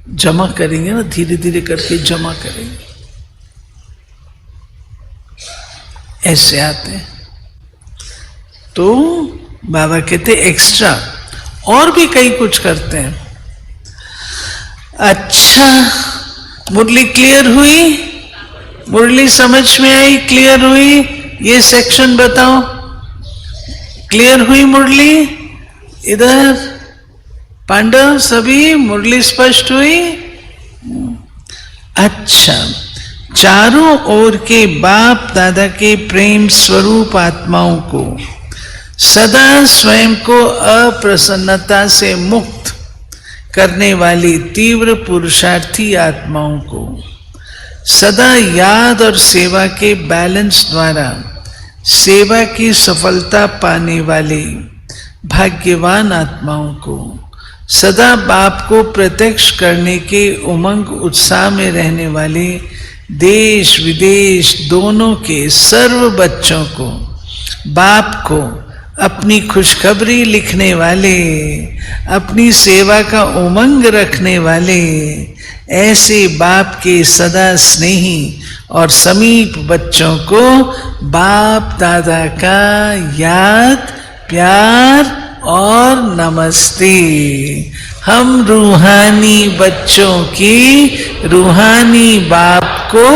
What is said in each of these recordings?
जमा करेंगे ना, धीरे धीरे करके जमा करेंगे, ऐसे आते हैं। तो बाबा कहते एक्स्ट्रा और भी कई कुछ करते हैं। अच्छा, मुरली क्लियर हुई? मुरली समझ में आई, क्लियर हुई? ये सेक्शन बताओ, क्लियर हुई मुरली? इधर पांडव सभी मुरली स्पष्ट हुई? अच्छा, चारों ओर के बाप दादा के प्रेम स्वरूप आत्माओं को सदा स्वयं को अप्रसन्नता से मुक्त करने वाली तीव्र पुरुषार्थी आत्माओं को सदा याद और सेवा के बैलेंस द्वारा सेवा की सफलता पाने वाले भाग्यवान आत्माओं को सदा बाप को प्रत्यक्ष करने के उमंग उत्साह में रहने वाले देश विदेश दोनों के सर्व बच्चों को बाप को अपनी खुशखबरी लिखने वाले, अपनी सेवा का उमंग रखने वाले ऐसे बाप के सदा स्नेही और समीप बच्चों को बाप दादा का याद, प्यार और नमस्ते। हम रूहानी बच्चों की रूहानी बाप को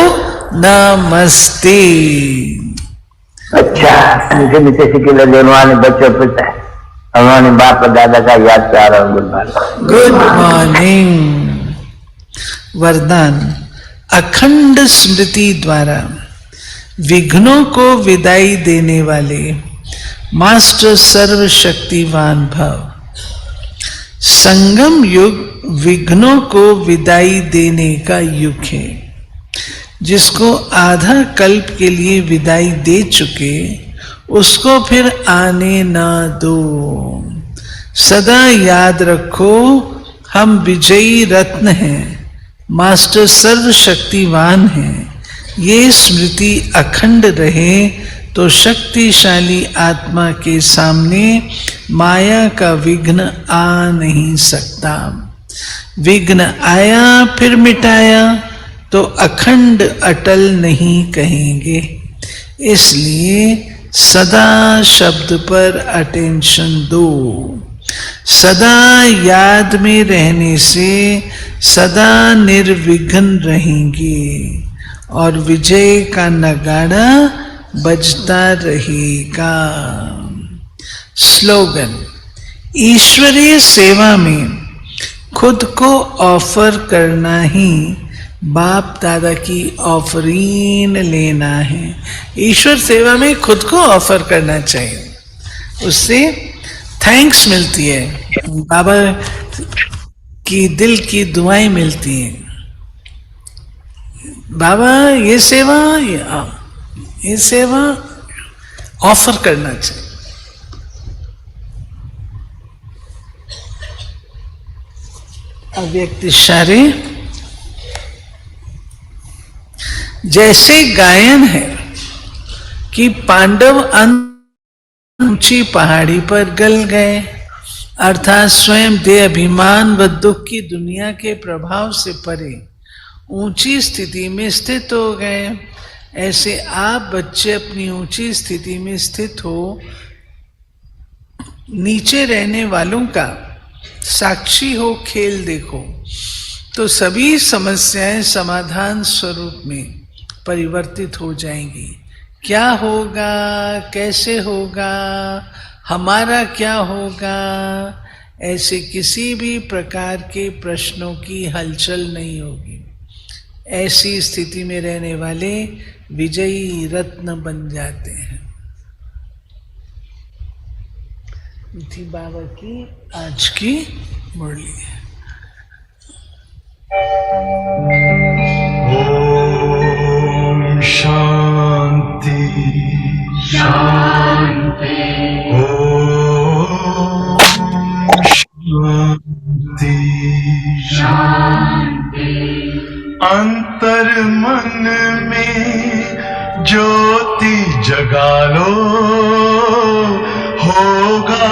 नमस्ते। अच्छा, मीठे मीठे सिक्के रूहानी बच्चों को रूहानी बाप और दादा का याद, प्यार और गुड मॉर्निंग। Good morning. वरदान, अखंड स्मृति द्वारा विघ्नों को विदाई देने वाले मास्टर सर्वशक्तिवान भव। संगम युग विघ्नों को विदाई देने का युग है। जिसको आधा कल्प के लिए विदाई दे चुके उसको फिर आने ना दो। सदा याद रखो हम विजयी रत्न हैं, मास्टर सर्वशक्तिवान हैं। ये स्मृति अखंड रहे तो शक्तिशाली आत्मा के सामने माया का विघ्न आ नहीं सकता। विघ्न आया फिर मिटाया तो अखंड अटल नहीं कहेंगे। इसलिए सदा शब्द पर अटेंशन दो। सदा याद में रहने से सदा निर्विघ्न रहेंगे और विजय का नगाड़ा बजता रहेगा। स्लोगन, ईश्वरीय सेवा में खुद को ऑफर करना ही बाप दादा की ऑफरीन लेना है। ईश्वर सेवा में खुद को ऑफर करना चाहिए, उससे थैंक्स मिलती है, बाबा की दिल की दुआएं मिलती हैं। बाबा ये सेवा ऑफर करना चाहिए। अव्यक्त इशारे, जैसे गायन है कि पांडव ऊंची पहाड़ी पर गल गए, अर्थात स्वयं देह अभिमान व दुख की दुनिया के प्रभाव से परे ऊंची स्थिति में स्थित हो गए। ऐसे आप बच्चे अपनी ऊंची स्थिति में स्थित हो नीचे रहने वालों का साक्षी हो, खेल देखो तो सभी समस्याएं समाधान स्वरूप में परिवर्तित हो जाएंगी। क्या होगा, कैसे होगा, हमारा क्या होगा, ऐसे किसी भी प्रकार के प्रश्नों की हलचल नहीं होगी। ऐसी स्थिति में रहने वाले विजयी रत्न बन जाते हैं। थी बाबा की आज की मुरली है। ओम शांति शांति, ओम शांति शांति। अंतर मन में ज्योति जगा लो, होगा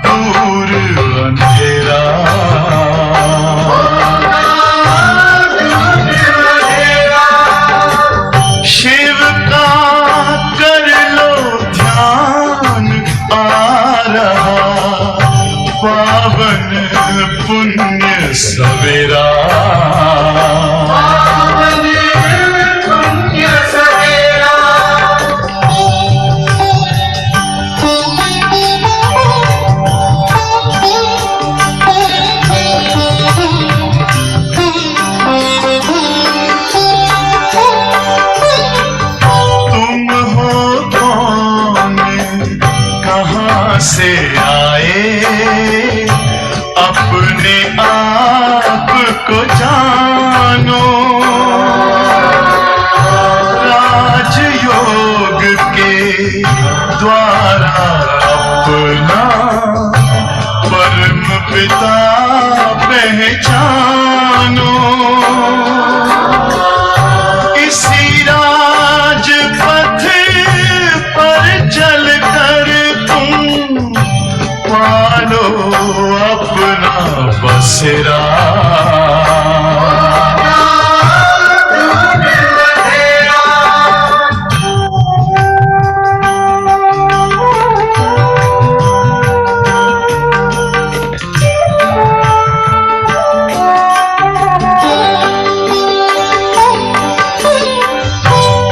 दूर अंधेरा। पुण्य सवेरा से आए अपने आप को जानो राजयोग के द्वारा अपना परम पिता पहचानो इसी राजपथ पर चलकर पालो अपना बसेरा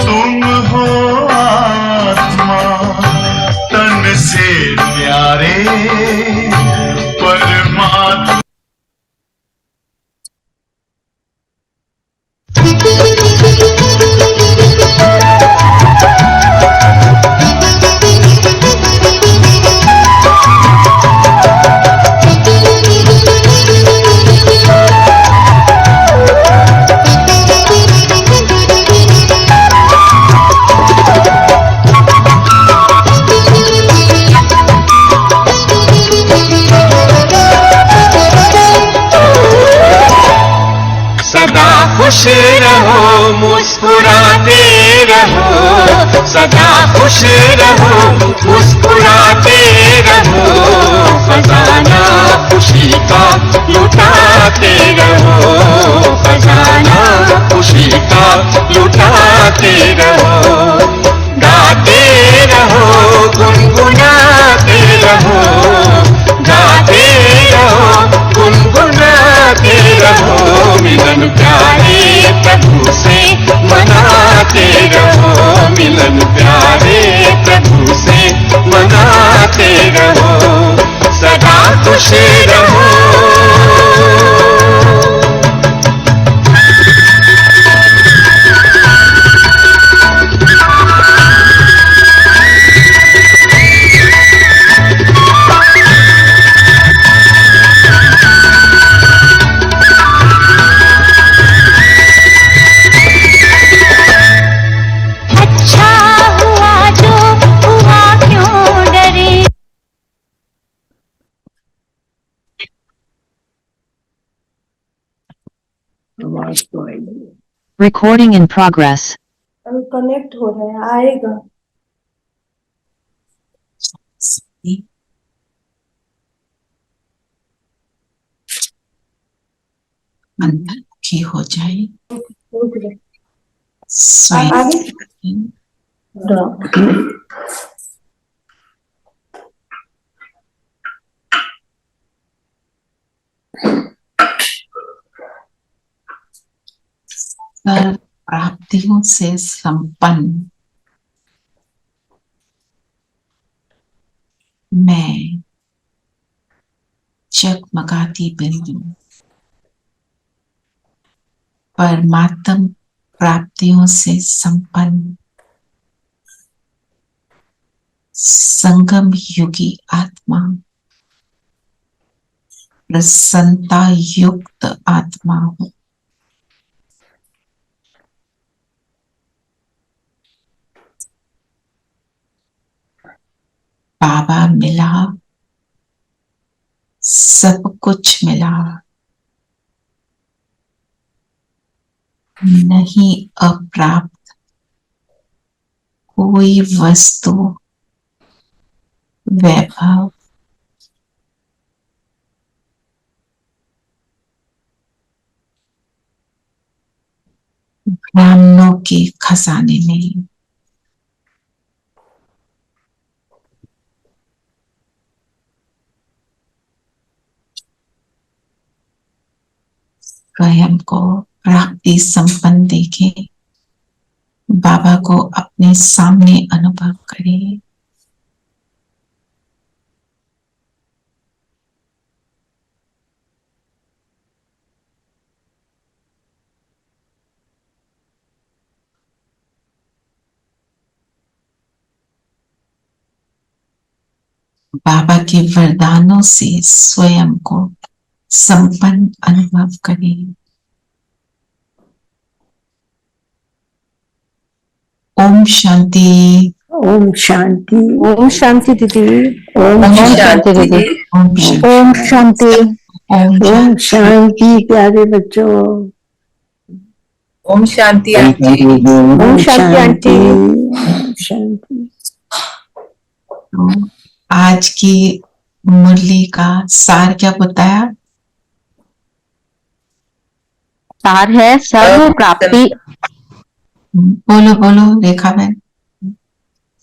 तुम हो आत्मा तन से प्यारे परमात्मा खुश रहो मुस्कुराते रहो सदा खुश रहो मुस्कुराते रहो खजाना खुशी का लुटाते रहो खजाना खुशी का लुटाते रहो गाते रहो गुनगुनाते रहो गाते रहो गुनगुनाते रहो मिलन प्यारे प्रभु से मनाते रहो मिलन प्यारे प्रभु से मनाते रहो सदा खुश रहो Recording in progress. अभी कनेक्ट हो रहा है, आएगा। अंतर्मुखी हो जाए रुक जा। स्वयं सर्व प्राप्तियों से संपन्न मैं जगमगाती बिंदु परमात्म प्राप्तियों से संपन्न संगम युगी आत्मा प्रसन्नता युक्त आत्मा हूँ। बाबा मिला, सब कुछ मिला, नहीं अप्राप्त कोई वस्तु वैभव ब्राह्मणों के खजाने में स्वयं को प्राप्ति संपन्न देखें, बाबा को अपने सामने अनुभव करें। बाबा के वरदानों से स्वयं को संपन्न अनुभव करें। ओम शांति। ओम शांति। ओम शांति दीदी। ओम शांति दीदी। ओम ओम शांति। ओम शांति प्यारे बच्चों। ओम शांति आंटी। ओम शांति आंटी। ओम शांति। तो आज की मुरली का सार क्या बताया? सार है सर्व प्राप्ति। बोलो बोलो रेखा बहन।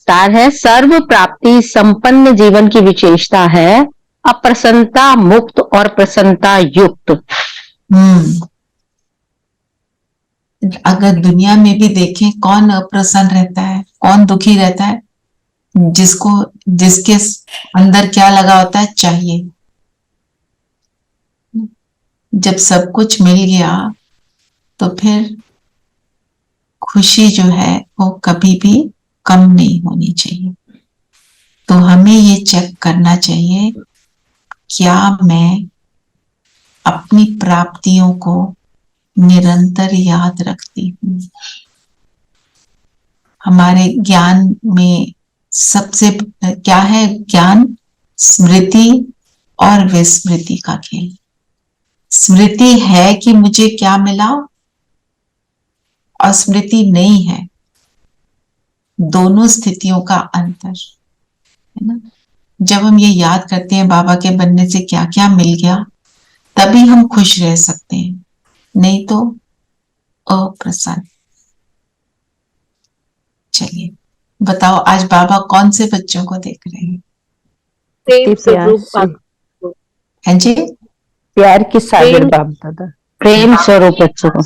सार है सर्व प्राप्ति संपन्न जीवन की विशेषता है अप्रसन्नता मुक्त और प्रसन्नता युक्त। अगर दुनिया में भी देखें, कौन अप्रसन्न रहता है, कौन दुखी रहता है? जिसके अंदर क्या लगा होता है, चाहिए। जब सब कुछ मिल गया तो फिर खुशी जो है वो कभी भी कम नहीं होनी चाहिए। तो हमें ये चेक करना चाहिए, क्या मैं अपनी प्राप्तियों को निरंतर याद रखती हूँ? हमारे ज्ञान में सबसे क्या है? ज्ञान, स्मृति और विस्मृति का खेल। स्मृति है कि मुझे क्या मिला और स्मृति नहीं है, दोनों स्थितियों का अंतर है ना। जब हम ये याद करते हैं बाबा के बनने से क्या क्या मिल गया, तभी हम खुश रह सकते हैं, नहीं तो अप्रसन्न। चलिए बताओ, आज बाबा कौन से बच्चों को देख रहे हैं? हैं जी? प्यार के सागर बाप दादा। प्रेम स्वरूप बच्चों को।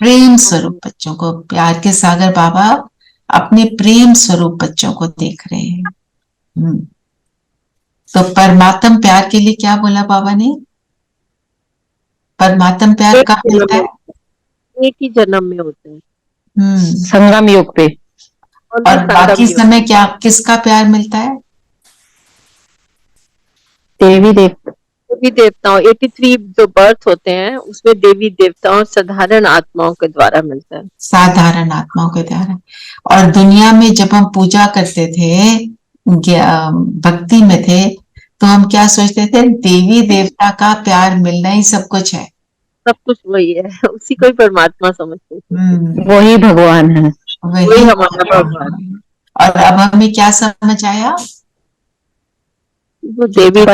प्रेम स्वरूप बच्चों को, प्यार के सागर बाबा अपने प्रेम स्वरूप बच्चों को देख रहे हैं। तो परमात्म प्यार के लिए क्या बोला बाबा ने? परमात्म प्यार कहाँ मिलता है? एक ही जन्म में होते हैं, संगम युग पे। और बाकी समय क्या, किसका प्यार मिलता है? देवी देवताओं। 83 जो बर्थ होते हैं उसमें देवी देवताओं और साधारण आत्माओं के द्वारा मिलता है। साधारण आत्माओं के द्वारा। और दुनिया में जब हम पूजा करते थे, भक्ति में थे, तो हम क्या सोचते थे? देवी देवता का प्यार मिलना ही सब कुछ है। सब कुछ वही है, उसी को ही परमात्मा समझते थे। वही भगवान है, वही हमारा भगवान। और अब हमें क्या समझ आया? वो देवी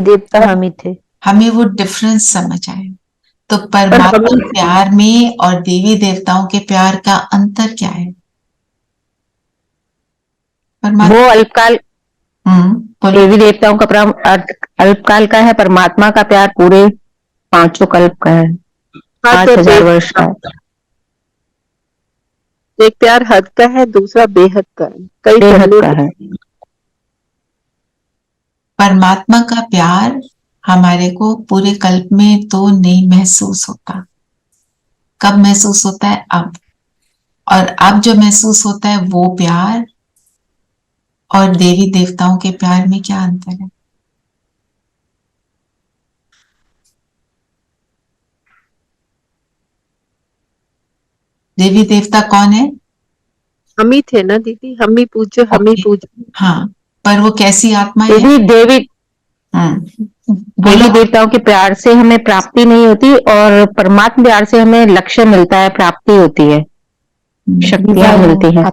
देवता हम ही थे। हमें वो डिफरेंस समझ आया। तो परमात्मा प्यार में और देवी देवताओं के प्यार का अंतर क्या है? वो अल्पकाल, देवी देवताओं का प्रेम अल्पकाल का है, परमात्मा का प्यार पूरे 5 कल्प का है, 5000 वर्ष का है। एक प्यार हद का है, दूसरा बेहद का है, कई बेहद का है। परमात्मा का प्यार हमारे को पूरे कल्प में तो नहीं महसूस होता। कब महसूस होता है? अब। और अब जो महसूस होता है वो प्यार और देवी देवताओं के प्यार में क्या अंतर है? देवी देवता कौन है? हम ही थे ना दीदी, हम ही पूछो, हम ही पूछो। हाँ, पर वो कैसी आत्मा है? देवी देवताओं के प्यार से हमें प्राप्ति नहीं होती, और परमात्मा प्यार से हमें लक्ष्य मिलता है, प्राप्ति होती है, शक्तियां मिलती है,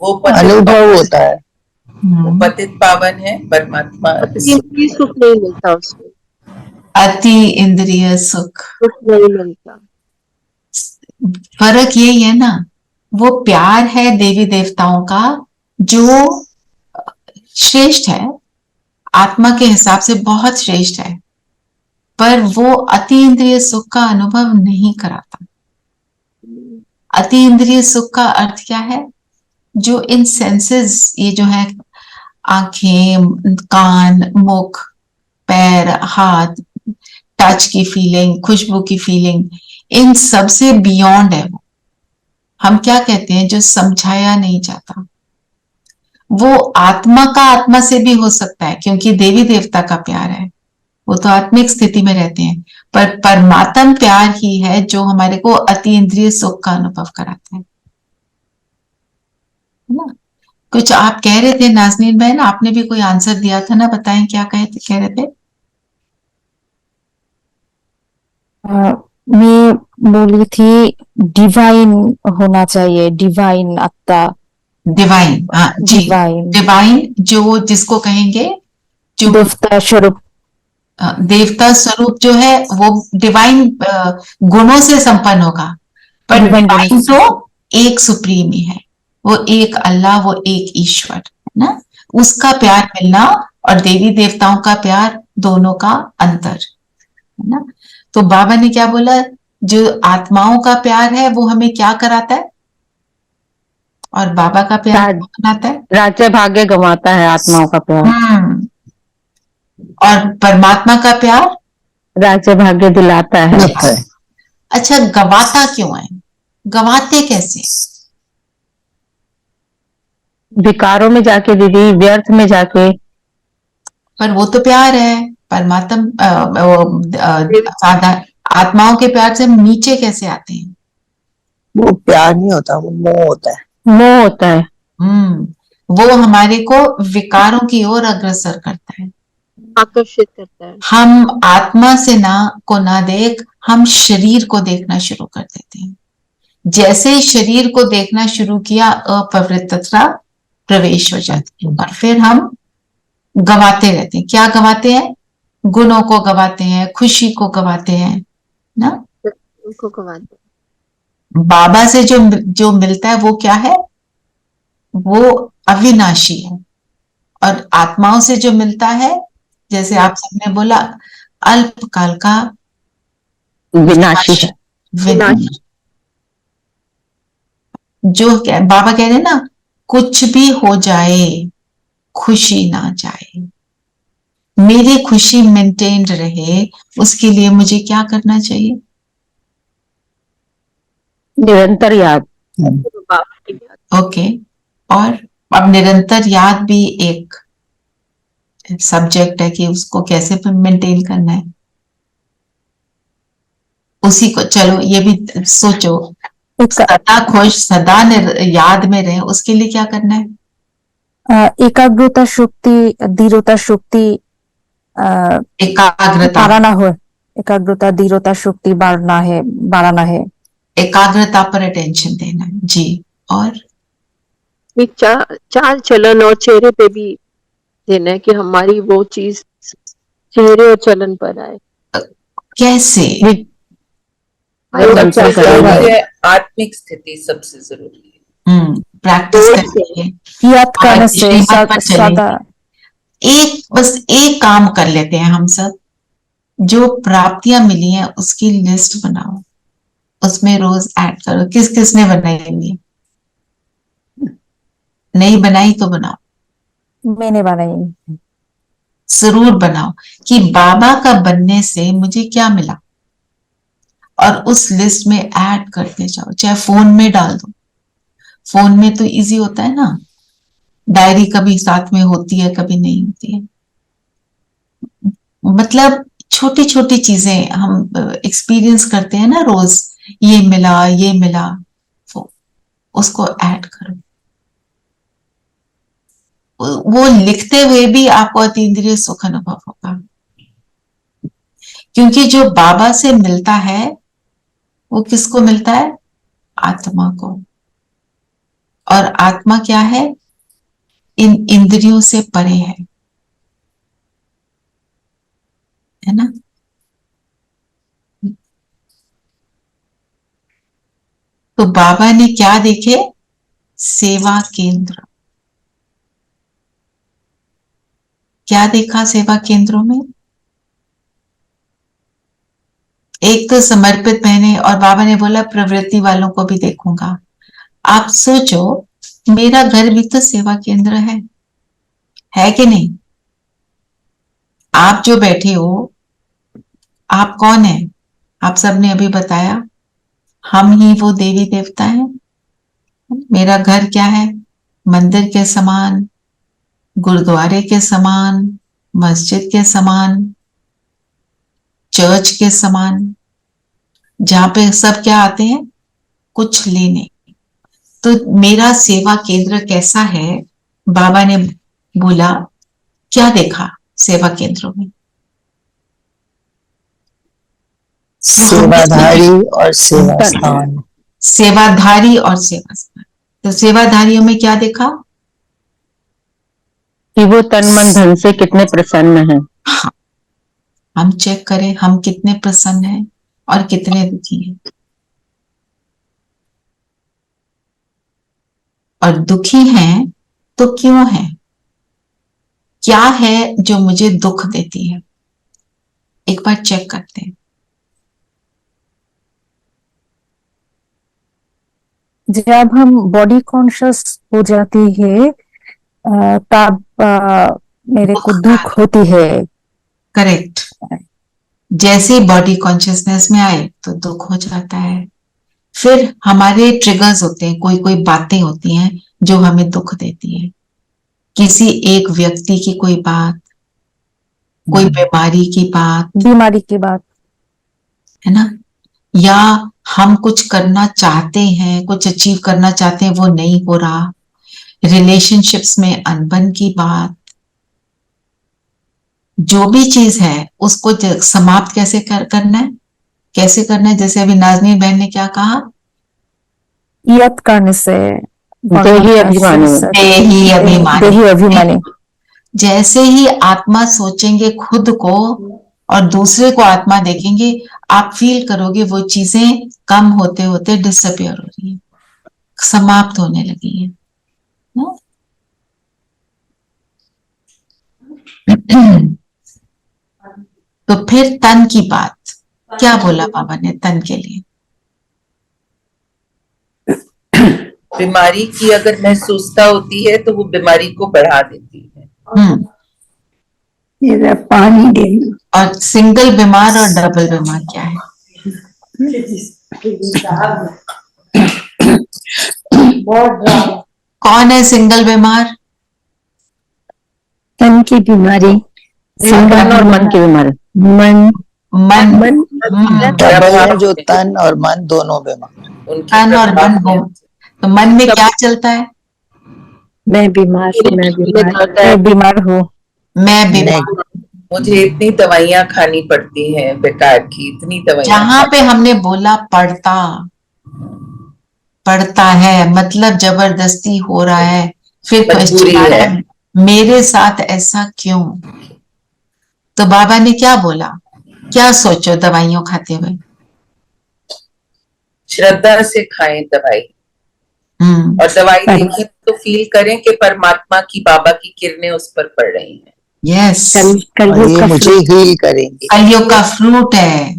वो अनुभव होता है। वो पतित पावन है परमात्मा। सुख नहीं मिलता उसमें, अति इंद्रिय सुख नहीं मिलता। फर्क यही है ना, वो प्यार है देवी देवताओं का जो श्रेष्ठ है, आत्मा के हिसाब से बहुत श्रेष्ठ है। पर वो अति इंद्रिय सुख का अनुभव नहीं कराता। अति इंद्रिय सुख का अर्थ क्या है? जो इन सेंसेस, ये जो है आंखें, कान, मुख, पैर, हाथ, टच की फीलिंग, खुशबू की फीलिंग, इन सब से बियॉन्ड है वो। हम क्या कहते हैं, जो समझाया नहीं जाता। वो आत्मा का आत्मा से भी हो सकता है, क्योंकि देवी देवता का प्यार है, वो तो आत्मिक स्थिति में रहते हैं। पर परमात्म प्यार ही है जो हमारे को अति इंद्रिय सुख का अनुभव कराता है ना। कुछ आप कह रहे थे नाज़नीन बहन, आपने भी कोई आंसर दिया था ना, बताएं क्या कह रहे थे? मैं बोली थी डिवाइन होना चाहिए, डिवाइन आत्मा, डिवाइन, हाँ जी, डिवाइन जो जिसको कहेंगे जो देवता स्वरूप, देवता स्वरूप जो है वो डिवाइन गुणों से संपन्न होगा। पर डिवाइन तो एक सुप्रीम ही है, वो एक अल्लाह, वो एक ईश्वर है ना। उसका प्यार मिलना और देवी देवताओं का प्यार, दोनों का अंतर है ना। तो बाबा ने क्या बोला, जो आत्माओं का प्यार है वो हमें क्या कराता है, और बाबा का प्यार बनाता है, राज्य भाग्य गंवाता है आत्माओं का प्यार। और परमात्मा का प्यार राज्य भाग्य दिलाता है। अच्छा, गवाता क्यों है? गवाते कैसे? विकारों में जाके दीदी, व्यर्थ में जाके। पर वो तो प्यार है परमात्मा, आत्माओं के प्यार से हम नीचे कैसे आते हैं? वो प्यार नहीं होता, वो मोह होता है। मोह होता है। वो हमारे को विकारों की ओर अग्रसर करता है, आकर्षित करता है। हम आत्मा से ना देख, हम शरीर को देखना शुरू कर देते हैं। जैसे ही शरीर को देखना शुरू किया, अपवित्रता प्रवेश हो जाती है, और फिर हम गवाते रहते हैं। क्या गवाते हैं? गुणों को गवाते हैं, खुशी को गवाते हैं ना, उनको गवाते। बाबा से जो मिलता है वो क्या है? वो अविनाशी है। और आत्माओं से जो मिलता है, जैसे आप सबने बोला, अल्पकाल का विनाशी है। जो बाबा कह रहे हैं ना, कुछ भी हो जाए खुशी ना जाए, मेरी खुशी मेंटेन्ड रहे, उसके लिए मुझे क्या करना चाहिए? निरंतर याद। ओके, और अब निरंतर याद भी एक सब्जेक्ट है कि उसको कैसे मेंटेन करना है, उसी को चलो ये भी सोचो। सदा खुश, सदा याद में रहे, उसके लिए क्या करना है? एकाग्रता शक्ति, दृढ़ता शक्ति, एकाग्रता बढ़ाना हो, एकाग्रता दृढ़ता शक्ति बढ़ाना है, एकाग्रता पर अटेंशन देना है जी। और चाल चलन और चेहरे पे भी देना है कि हमारी वो चीज चेहरे और चलन पर आए। कैसे? आत्मिक स्थिति सबसे जरूरी है। प्रैक्टिस करके याद करने से बस एक काम कर लेते हैं हम सब, जो प्राप्तियां मिली हैं उसकी लिस्ट बनाओ, उसमें रोज ऐड करो। किस किस ने बनाई हुई? नहीं बनाई तो बनाओ। मैंने बनाई। जरूर बनाओ कि बाबा का बनने से मुझे क्या मिला, और उस लिस्ट में ऐड करते जाओ। चाहे फोन में डाल दो, फोन में तो इजी होता है ना, डायरी कभी साथ में होती है कभी नहीं होती है। मतलब छोटी छोटी चीजें हम एक्सपीरियंस करते हैं ना रोज, ये मिला, उसको ऐड करो। वो लिखते हुए भी आपको अतीन्द्रिय सुख अनुभव होगा, क्योंकि जो बाबा से मिलता है वो किसको मिलता है? आत्मा को। और आत्मा क्या है? इन इंद्रियों से परे है ना। तो बाबा ने क्या देखे? सेवा केंद्र। क्या देखा सेवा केंद्रों में? एक तो समर्पित मैंने, और बाबा ने बोला प्रवृत्ति वालों को भी देखूंगा। आप सोचो, मेरा घर भी तो सेवा केंद्र है कि नहीं? आप जो बैठे हो, आप कौन है? आप सबने अभी बताया, हम ही वो देवी देवता हैं। मेरा घर क्या है? मंदिर के समान, गुरुद्वारे के समान, मस्जिद के समान, चर्च के समान, जहां पे सब क्या आते हैं? कुछ लेने। तो मेरा सेवा केंद्र कैसा है? बाबा ने बोला, क्या देखा सेवा केंद्रों में? सेवाधारी और सेवा स्थान। सेवाधारी और सेवा स्थान। तो सेवाधारियों में क्या देखा? कि वो तन मन धन से कितने प्रसन्न हैं। हाँ, हम चेक करें हम कितने प्रसन्न हैं और कितने दुखी हैं। और दुखी हैं तो क्यों हैं? क्या है जो मुझे दुख देती है? एक बार चेक करते हैं। जब हम बॉडी कॉन्शियस हो जाती है तब मेरे को दुख होती है। करेक्ट। जैसे ही बॉडी कॉन्शियसनेस में आए तो दुख हो जाता है। फिर हमारे ट्रिगर्स होते हैं, कोई कोई बातें होती हैं जो हमें दुख देती है। किसी एक व्यक्ति की कोई बात, कोई बीमारी की बात है ना, या हम कुछ करना चाहते हैं, कुछ अचीव करना चाहते हैं, वो नहीं हो रहा। रिलेशनशिप्स में अनबन की बात, जो भी चीज है उसको समाप्त कैसे करना है, कैसे करना है? जैसे अभी नाज़नीन बहन ने क्या कहा, यत करने से देही अभिमानी। जैसे ही आत्मा सोचेंगे खुद को और दूसरे को आत्मा देखेंगे, आप फील करोगे वो चीजें कम होते होते डिसअपियर हो रही है, समाप्त होने लगी है। तो फिर तन की बात क्या बोला बाबा ने तन के लिए? बीमारी की अगर महसूसता होती है तो वो बीमारी को बढ़ा देती है। पानी देना। और सिंगल बीमार और डबल बीमार क्या है? कौन है सिंगल बीमार? तन की बीमारी, तन और मन की बीमारी। मन डबल है जो तन और मन दोनों बीमार। तन और मन हो, तो मन में क्या चलता है? मैं बीमार हूँ, मैं बीमार हूँ, मैं बीमार। मुझे इतनी दवाइयां खानी पड़ती हैं, बेकार की इतनी दवाइयां। जहां पे हमने बोला पड़ता है मतलब जबरदस्ती हो रहा है, फिर क्वेश्चन आ रहा है मेरे साथ ऐसा क्यों? तो बाबा ने क्या बोला? क्या सोचो दवाइयों खाते हुए? श्रद्धा से खाएं दवाई, और दवाई देखें तो फील करें कि परमात्मा की, बाबा की किरणें उस पर पड़ रही हैं। यस, ये मुझे हील करेंगे। कलयुग का फ्रूट है।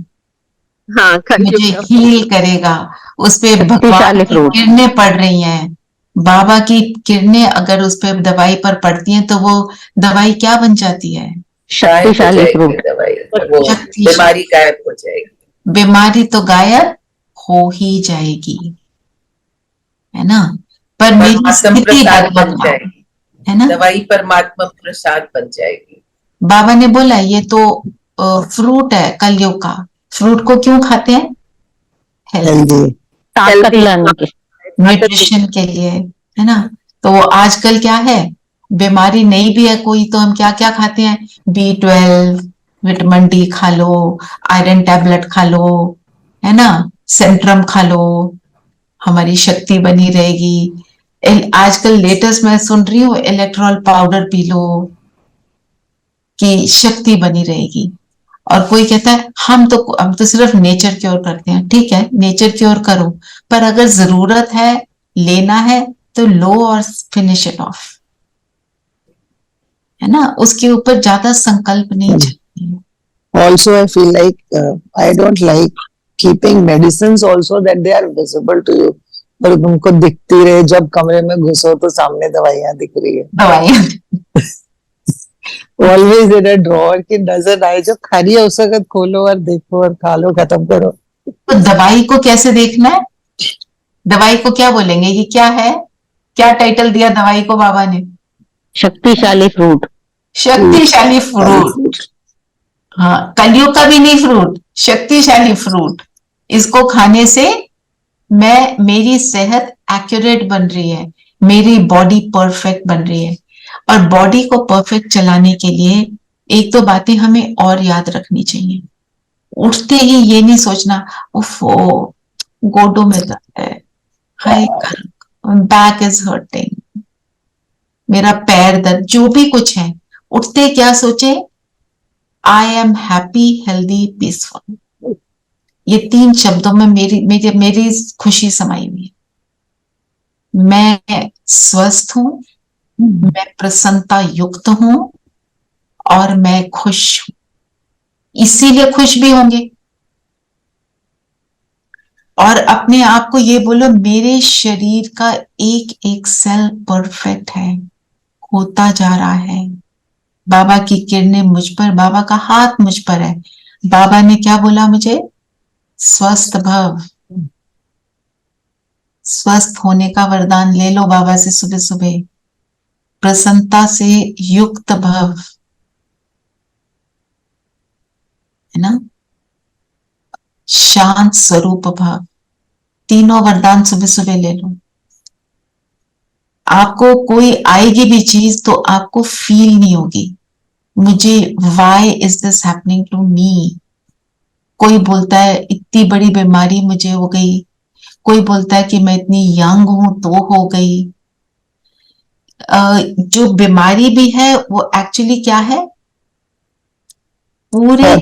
हाँ, मुझे हील करेगा। उस पे भगवान की किरणें पड़ रही हैं। बाबा की किरणें अगर उस पे दवाई पर पड़ती हैं तो वो दवाई क्या बन जाती है? शक्तिशाली फ्रूट। बीमारी गायब हो जाएगी। बीमारी तो गायब हो ही जाएगी, है ना? पर मेरी स्थिति बन जाएगी, है ना? दवाई परमात्मा प्रसाद बन जाएगी। बाबा ने बोला ये तो फ्रूट है कलयुग का। फ्रूट को क्यों खाते हैं? हेल्दी, ताकत लाने के, न्यूट्रिशन के लिए, है ना? तो आजकल क्या है, बीमारी नहीं भी है कोई तो हम क्या क्या खाते हैं? B12, विटामिन D खा लो, आयरन टैबलेट खा लो, है ना? सेंट्रम खा लो, हमारी शक्ति बनी रहेगी। आजकल लेटेस्ट मैं सुन रही हूँ इलेक्ट्रॉल पाउडर पी लो कि शक्ति बनी रहेगी। और कोई कहता है हम तो सिर्फ नेचर क्योर करते हैं। ठीक है, नेचर क्योर करो, पर अगर जरूरत है, लेना है तो लो और फिनिश इट ऑफ, है ना? उसके ऊपर ज्यादा संकल्प नहीं चाहिए। Also, I feel like I don't like keeping medicines also that they are visible to you. पर तुमको दिखती रहे, जब कमरे में घुसो तो सामने दवाइयां दिख रही है, दवाइयां ऑलवेज इन अ ड्रॉअर की नजर आए, जब खाली है उस वक्त खोलो और देखो और खा लो, खत्म करो। तो दवाई को कैसे देखना है? दवाई को क्या बोलेंगे? ये क्या है? क्या टाइटल दिया दवाई को बाबा ने? शक्तिशाली फ्रूट। शक्तिशाली फ्रूट। हाँ, कलियुग का भी नहीं फ्रूट, शक्तिशाली फ्रूट। इसको खाने से मेरी सेहत एक्यूरेट बन रही है, मेरी बॉडी परफेक्ट बन रही है। और बॉडी को परफेक्ट चलाने के लिए एक दो बातें हमें और याद रखनी चाहिए। उठते ही ये नहीं सोचना उफो गोडों में दर्द है, हाय बैक इज हर्टिंग, मेरा पैर दर्द, जो भी कुछ है, उठते क्या सोचे? I am happy, healthy, peaceful. ये 3 शब्दों में मेरी खुशी समाई हुई है। मैं स्वस्थ हूं, मैं प्रसन्नता युक्त हूं और मैं खुश हूं। इसीलिए खुश भी होंगे। और अपने आप को ये बोलो, मेरे शरीर का एक एक सेल परफेक्ट है, होता जा रहा है। बाबा की किरणें मुझ पर, बाबा का हाथ मुझ पर है। बाबा ने क्या बोला मुझे? स्वस्थ भव। स्वस्थ होने का वरदान ले लो बाबा से सुबह सुबह। प्रसन्नता से युक्त भव, है ना? शांत स्वरूप भव। तीनों वरदान सुबह सुबह ले लो। आपको कोई आएगी भी चीज तो आपको फील नहीं होगी, मुझे why is this happening to me. कोई बोलता है इतनी बड़ी बीमारी मुझे हो गई, कोई बोलता है कि मैं इतनी यंग हूं तो हो गई। जो बीमारी भी है वो एक्चुअली क्या है? पूरे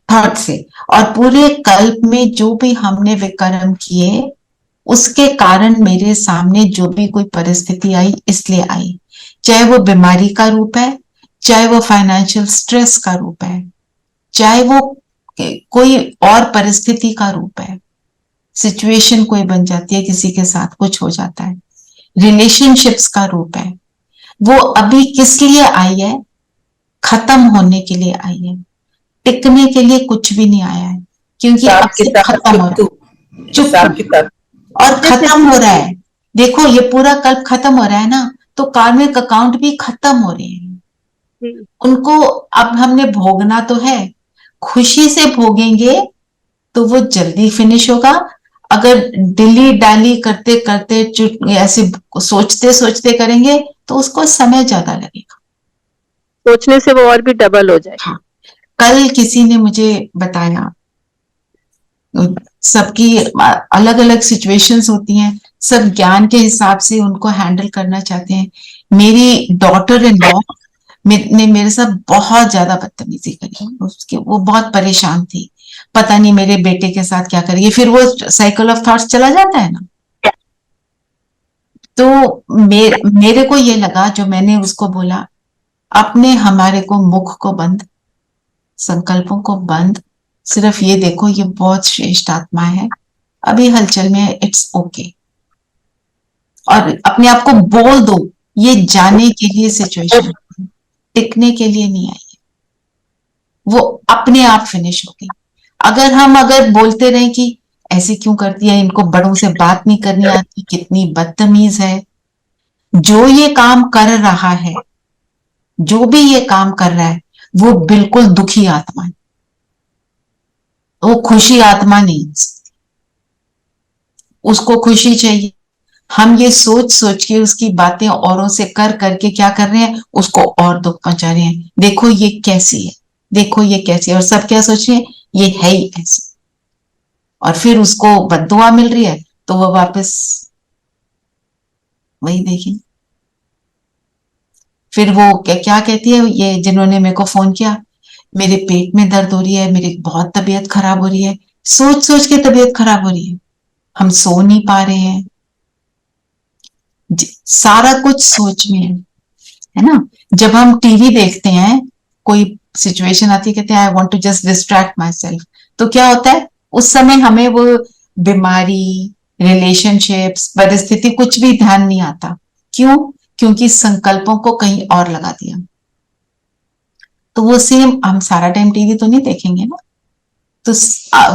थॉट से। और पूरे कल्प में जो भी हमने विकर्म किए उसके कारण मेरे सामने जो भी कोई परिस्थिति आई, इसलिए आई। चाहे वो बीमारी का रूप है, चाहे वो फाइनेंशियल स्ट्रेस का रूप है, चाहे वो कोई और परिस्थिति का रूप है। सिचुएशन कोई बन जाती है, किसी के साथ कुछ हो जाता है, रिलेशनशिप्स का रूप है। वो अभी किस लिए आई है? खत्म होने के लिए आई है। टिकने के लिए कुछ भी नहीं आया है, क्योंकि अब से खत्म हो रहा है। चुप और खत्म हो रहा है। देखो ये पूरा कल्प खत्म हो रहा है ना, तो कार्मिक अकाउंट भी खत्म हो रहे हैं। उनको अब हमने भोगना तो है, खुशी से भोगेंगे तो वो जल्दी फिनिश होगा। अगर डिली डाली करते करते ऐसे सोचते सोचते करेंगे तो उसको समय ज्यादा लगेगा। सोचने से वो और भी डबल हो जाए। हाँ, कल किसी ने मुझे बताया, सबकी अलग अलग सिचुएशंस होती हैं, सब ज्ञान के हिसाब से उनको हैंडल करना चाहते हैं। मेरी डॉटर इन लॉ ने मेरे साथ बहुत ज्यादा बदतमीजी करी, उसके वो बहुत परेशान थी, पता नहीं मेरे बेटे के साथ क्या करेगी। फिर वो साइकिल ऑफ थॉट्स चला जाता है ना। तो मेरे को ये लगा, जो मैंने उसको बोला, अपने हमारे को मुख को बंद, संकल्पों को बंद, सिर्फ ये देखो ये बहुत श्रेष्ठ आत्मा है, अभी हलचल में है, इट्स ओके। और अपने आप को बोल दो, ये जाने के लिए सिचुएशन, टिकने के लिए नहीं आई है, वो अपने आप फिनिश होगी। अगर बोलते रहे कि ऐसे क्यों करती है, इनको बड़ों से बात नहीं करनी आती, कितनी बदतमीज है, जो ये काम कर रहा है, जो भी ये काम कर रहा है, वो बिल्कुल दुखी आत्मा है, वो खुशी आत्मा नहीं। उसको खुशी चाहिए। हम ये सोच सोच के उसकी बातें औरों से कर करके क्या कर रहे हैं, उसको और दुख पहुंचा रहे हैं। देखो ये कैसी है, देखो ये कैसी है, और सब क्या सोच रहे हैं, ये है ही ऐसी। और फिर उसको बद्दुआ मिल रही है तो वो वापस वही देखिए। फिर वो क्या कहती है, ये जिन्होंने मेरे को फोन किया, मेरे पेट में दर्द हो रही है, मेरी बहुत तबीयत खराब हो रही है। सोच सोच के तबीयत खराब हो रही है, हम सो नहीं पा रहे हैं, सारा कुछ सोच में है ना। जब हम टीवी देखते हैं, कोई सिचुएशन आती है, कहते हैं I want to just distract myself, तो क्या होता है उस समय हमें वो बीमारी, रिलेशनशिप्स, परिस्थिति कुछ भी ध्यान नहीं आता। क्यों? क्योंकि संकल्पों को कहीं और लगा दिया। तो वो सेम, हम सारा टाइम टीवी तो नहीं देखेंगे ना, तो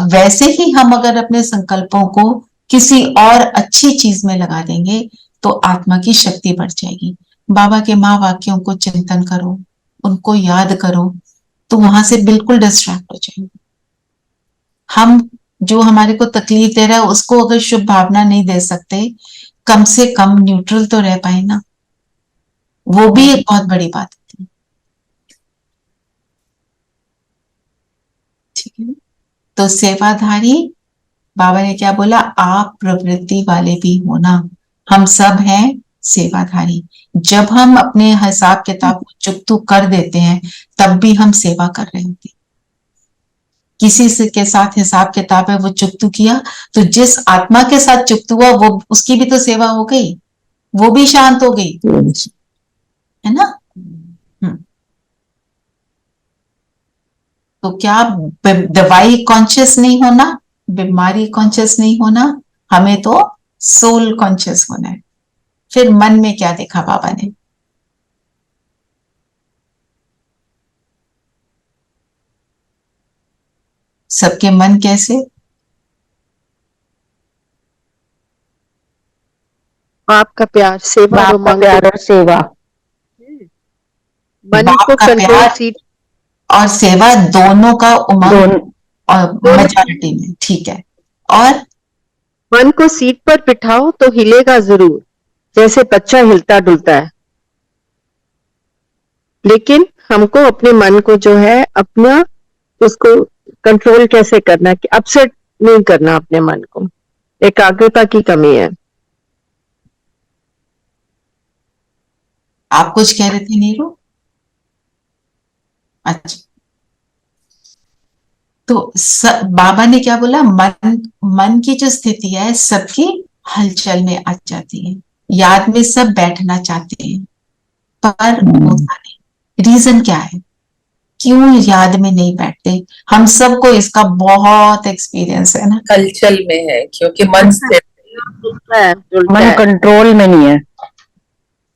वैसे ही हम अगर अपने संकल्पों को किसी और अच्छी चीज में लगा देंगे तो आत्मा की शक्ति बढ़ जाएगी। बाबा के महावाक्यों को चिंतन करो, उनको याद करो, तो वहां से बिल्कुल डिस्ट्रैक्ट हो जाएंगे। हम जो हमारे को तकलीफ दे रहा है उसको अगर शुभ भावना नहीं दे सकते, कम से कम न्यूट्रल तो रह पाए ना, वो भी एक बहुत बड़ी बात होती है। ठीक है, तो सेवाधारी, बाबा ने क्या बोला, आप प्रवृत्ति वाले भी हो ना, हम सब हैं सेवाधारी। जब हम अपने हिसाब किताब को चुकतू कर देते हैं तब भी हम सेवा कर रहे होते हैं। किसी से के साथ हिसाब किताब है, वो चुकतू किया, तो जिस आत्मा के साथ चुकतू हुआ वो उसकी भी तो सेवा हो गई, वो भी शांत हो गई, है ना। तो क्या दवाई कॉन्शियस नहीं होना, बीमारी कॉन्शियस नहीं होना, हमें तो सोल कॉन्शियस होना है। फिर मन में क्या देखा बाबा ने, सबके मन कैसे, आपका प्यार, सेवा, आपका प्यार और सेवा, मन को कंट्रोल सीट और सेवा दोनों का उमंग और मेजॉरिटी में, ठीक है। और मन को सीट पर बिठाओ तो हिलेगा जरूर, जैसे बच्चा हिलता डुलता है, लेकिन हमको अपने मन को जो है अपना उसको कंट्रोल कैसे करना है कि अपसेट नहीं करना अपने मन को, एकाग्रता की कमी है। आप कुछ कह रहे थे नीरू? अच्छा, तो बाबा ने क्या बोला, मन की जो स्थिति है सबकी हलचल में आ जाती है, याद में सब बैठना चाहते हैं पर होता नहीं। रीजन क्या है, क्यों याद में नहीं बैठते? हम सबको इसका बहुत एक्सपीरियंस है ना, हलचल में है क्योंकि मन कंट्रोल में नहीं है।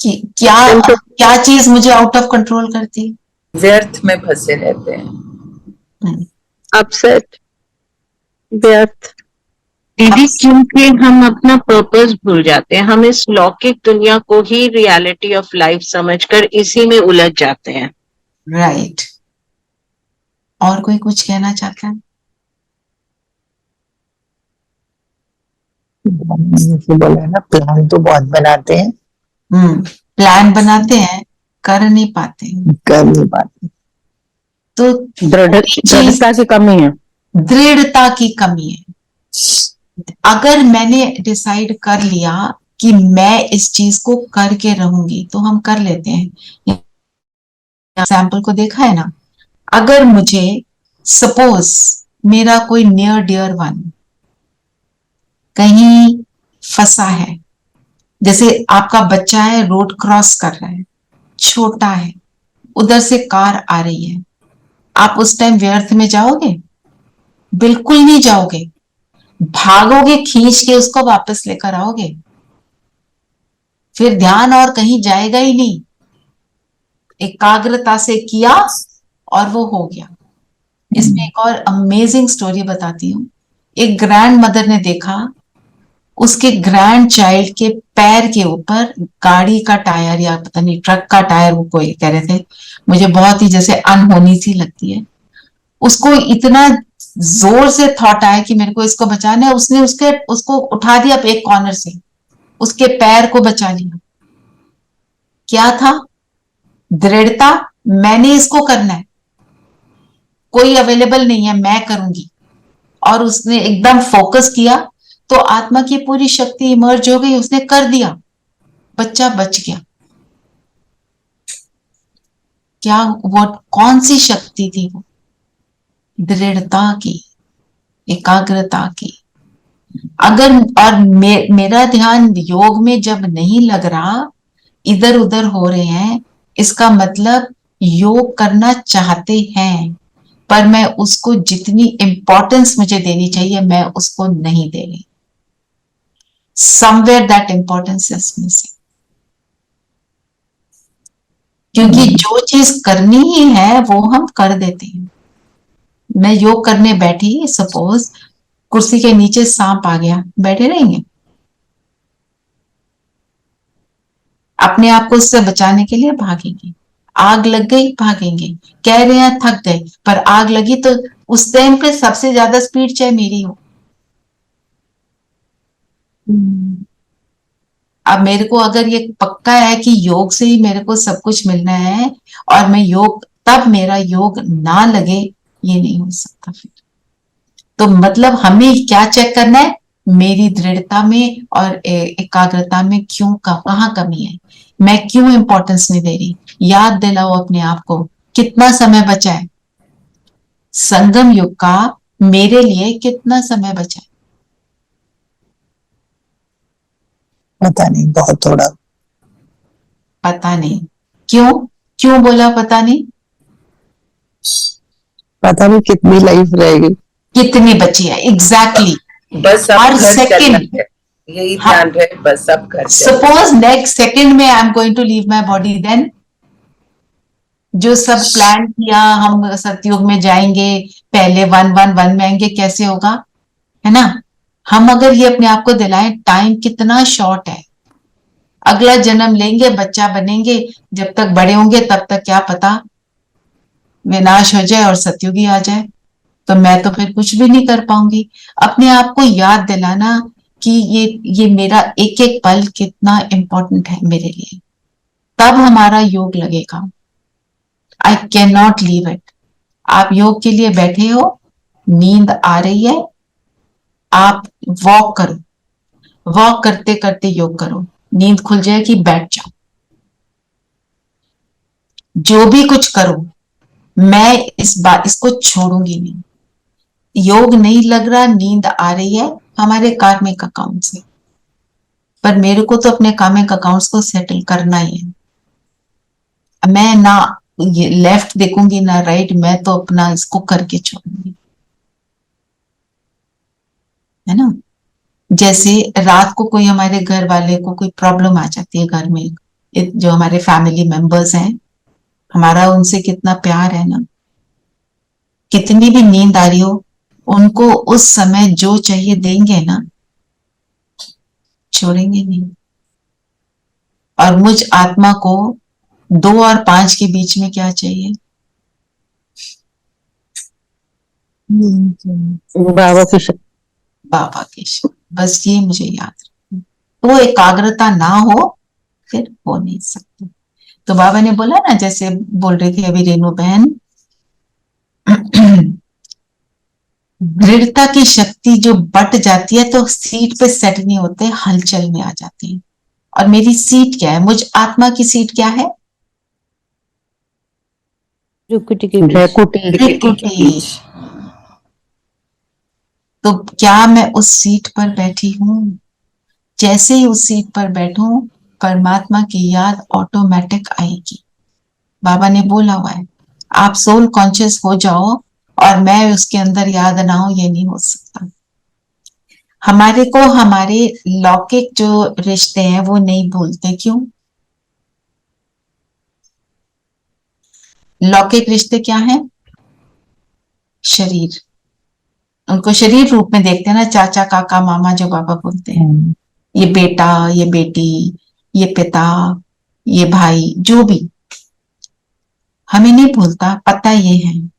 क्या चीज मुझे आउट ऑफ कंट्रोल करती है? व्यर्थ में फंसे रहते हैं, अपसेट, व्यर्थ। दीदी, क्योंकि हम अपना पर्पस भूल जाते हैं, हम इस लौकिक दुनिया को ही रियलिटी ऑफ लाइफ समझकर इसी में उलझ जाते हैं। राइट। और कोई कुछ कहना चाहता है? बोला ना, प्लान तो बहुत बनाते हैं, प्लान बनाते हैं, कर नहीं पाते, तो दृढ़ता की कमी है, दृढ़ता की कमी है। अगर मैंने डिसाइड कर लिया कि मैं इस चीज को करके रहूंगी तो हम कर लेते हैं। एग्जाम्पल को देखा है ना, अगर मुझे सपोज मेरा कोई नियर डियर वन कहीं फंसा है, जैसे आपका बच्चा है रोड क्रॉस कर रहा है, छोटा है, उधर से कार आ रही है, आप उस टाइम व्यर्थ में जाओगे? बिल्कुल नहीं जाओगे, भागोगे, खींच के उसको वापस लेकर आओगे, फिर ध्यान और कहीं जाएगा ही नहीं, एकाग्रता से किया और वो हो गया। इसमें एक और अमेजिंग स्टोरी बताती हूँ। एक ग्रैंड मदर ने देखा उसके ग्रैंड चाइल्ड के पैर के ऊपर गाड़ी का टायर या पता नहीं ट्रक का टायर, वो कोई कह रहे थे, मुझे बहुत ही जैसे अनहोनी सी लगती है। उसको इतना जोर से थॉट आया कि मेरे को इसको बचाना है, उसने उसको उठा दिया एक कॉर्नर से, उसके पैर को बचा लिया। क्या था? दृढ़ता, मैंने इसको करना है, कोई अवेलेबल नहीं है, मैं करूंगी। और उसने एकदम फोकस किया तो आत्मा की पूरी शक्ति इमर्ज हो गई, उसने कर दिया, बच्चा बच गया। क्या वो कौन सी शक्ति थी? वो दृढ़ता की, एकाग्रता की। अगर और मेरा ध्यान योग में जब नहीं लग रहा, इधर उधर हो रहे हैं, इसका मतलब योग करना चाहते हैं, पर मैं उसको जितनी इंपॉर्टेंस मुझे देनी चाहिए मैं उसको नहीं दे रही। Somewhere that importance is missing. क्योंकि जो चीज करनी ही है वो हम कर देते हैं। मैं योग करने बैठी, सपोज कुर्सी के नीचे सांप आ गया, बैठे रहेंगे? अपने आप को उससे बचाने के लिए भागेंगे। आग लग गई, भागेंगे। कह रहे हैं थक गए, पर आग लगी तो उस टाइम पे सबसे ज्यादा स्पीड चाहे मेरी हो। अब मेरे को अगर ये पक्का है कि योग से ही मेरे को सब कुछ मिलना है और मैं योग, तब मेरा योग ना लगे, ये नहीं हो सकता फिर। तो मतलब हमें क्या चेक करना है? मेरी दृढ़ता में और एकाग्रता में क्यों कहाँ कमी है, मैं क्यों इंपॉर्टेंस नहीं दे रही। याद दिलाओ अपने आप को, कितना समय बचा है संगम युग का, मेरे लिए कितना समय बचा है? पता नहीं, बहुत थोड़ा। पता नहीं। क्यों क्यों बोला पता नहीं? पता नहीं कितनी लाइफ रहेगी, कितनी बची है। एग्जैक्टली बस अब हर घर सेकंड चलना है, यही ध्यान रहे, बस अब घर चलना। सपोज नेक्स्ट सेकंड में I am going to leave my body, then जो सब प्लान किया हम सतयुग में जाएंगे, पहले 1-1-1 में आएंगे, कैसे होगा, है ना? हम अगर ये अपने आप को दिलाएं, टाइम कितना शॉर्ट है। अगला जन्म लेंगे, बच्चा बनेंगे, जब तक बड़े होंगे तब तक क्या पता विनाश हो जाए और सतयुग ही आ जाए, तो मैं तो फिर कुछ भी नहीं कर पाऊंगी। अपने आप को याद दिलाना कि ये मेरा एक एक पल कितना इंपॉर्टेंट है मेरे लिए, तब हमारा योग लगेगा। I can not leave it. आप योग के लिए बैठे हो, नींद आ रही है, आप वॉक करो, वॉक करते करते योग करो, नींद खुल जाएगी, बैठ जाओ। जो भी कुछ करो, मैं इसको छोड़ूंगी नहीं। योग नहीं लग रहा, नींद आ रही है, हमारे कार्मिक अकाउंट से, पर मेरे को तो अपने कार्मिक अकाउंट्स को सेटल करना ही है। मैं ना ये लेफ्ट देखूंगी ना राइट, मैं तो अपना इसको करके छोड़ूंगी, है ना? जैसे रात को कोई हमारे घर वाले को कोई प्रॉब्लम आ जाती है घर में, जो हमारे फैमिली मेंबर्स हैं, हमारा उनसे कितना प्यार है ना, कितनी भी नींद आ रही हो, उनको उस समय जो चाहिए देंगे ना, छोड़ेंगे नहीं। और मुझ आत्मा को 2 और 5 के बीच में क्या चाहिए? बाबा की शक्ति, बाबा की शक्ति, बस ये मुझे याद रखना। तो एकाग्रता ना हो फिर हो नहीं सकता। तो बाबा ने बोला ना, जैसे बोल रही थी अभी रेणु बहन, दृढ़ता की शक्ति जो बट जाती है तो सीट पे सेट नहीं होते, हलचल में आ जाते हैं। और मेरी सीट क्या है, मुझ आत्मा की सीट क्या है? भ्रकुटी। तो क्या मैं उस सीट पर बैठी हूं? जैसे ही उस सीट पर बैठूं, परमात्मा की याद ऑटोमेटिक आएगी। बाबा ने बोला हुआ है, आप सोल कॉन्शियस हो जाओ और मैं उसके अंदर याद ना हो, ये नहीं हो सकता। हमारे को हमारे लौकिक जो रिश्ते हैं वो नहीं भूलते, क्यों? लौकिक रिश्ते क्या हैं? शरीर, उनको शरीर रूप में देखते हैं ना, चाचा काका मामा जो बाबा बोलते हैं, ये बेटा, ये बेटी, ये पिता, ये भाई, जो भी, हमें नहीं भूलता, पता ये है।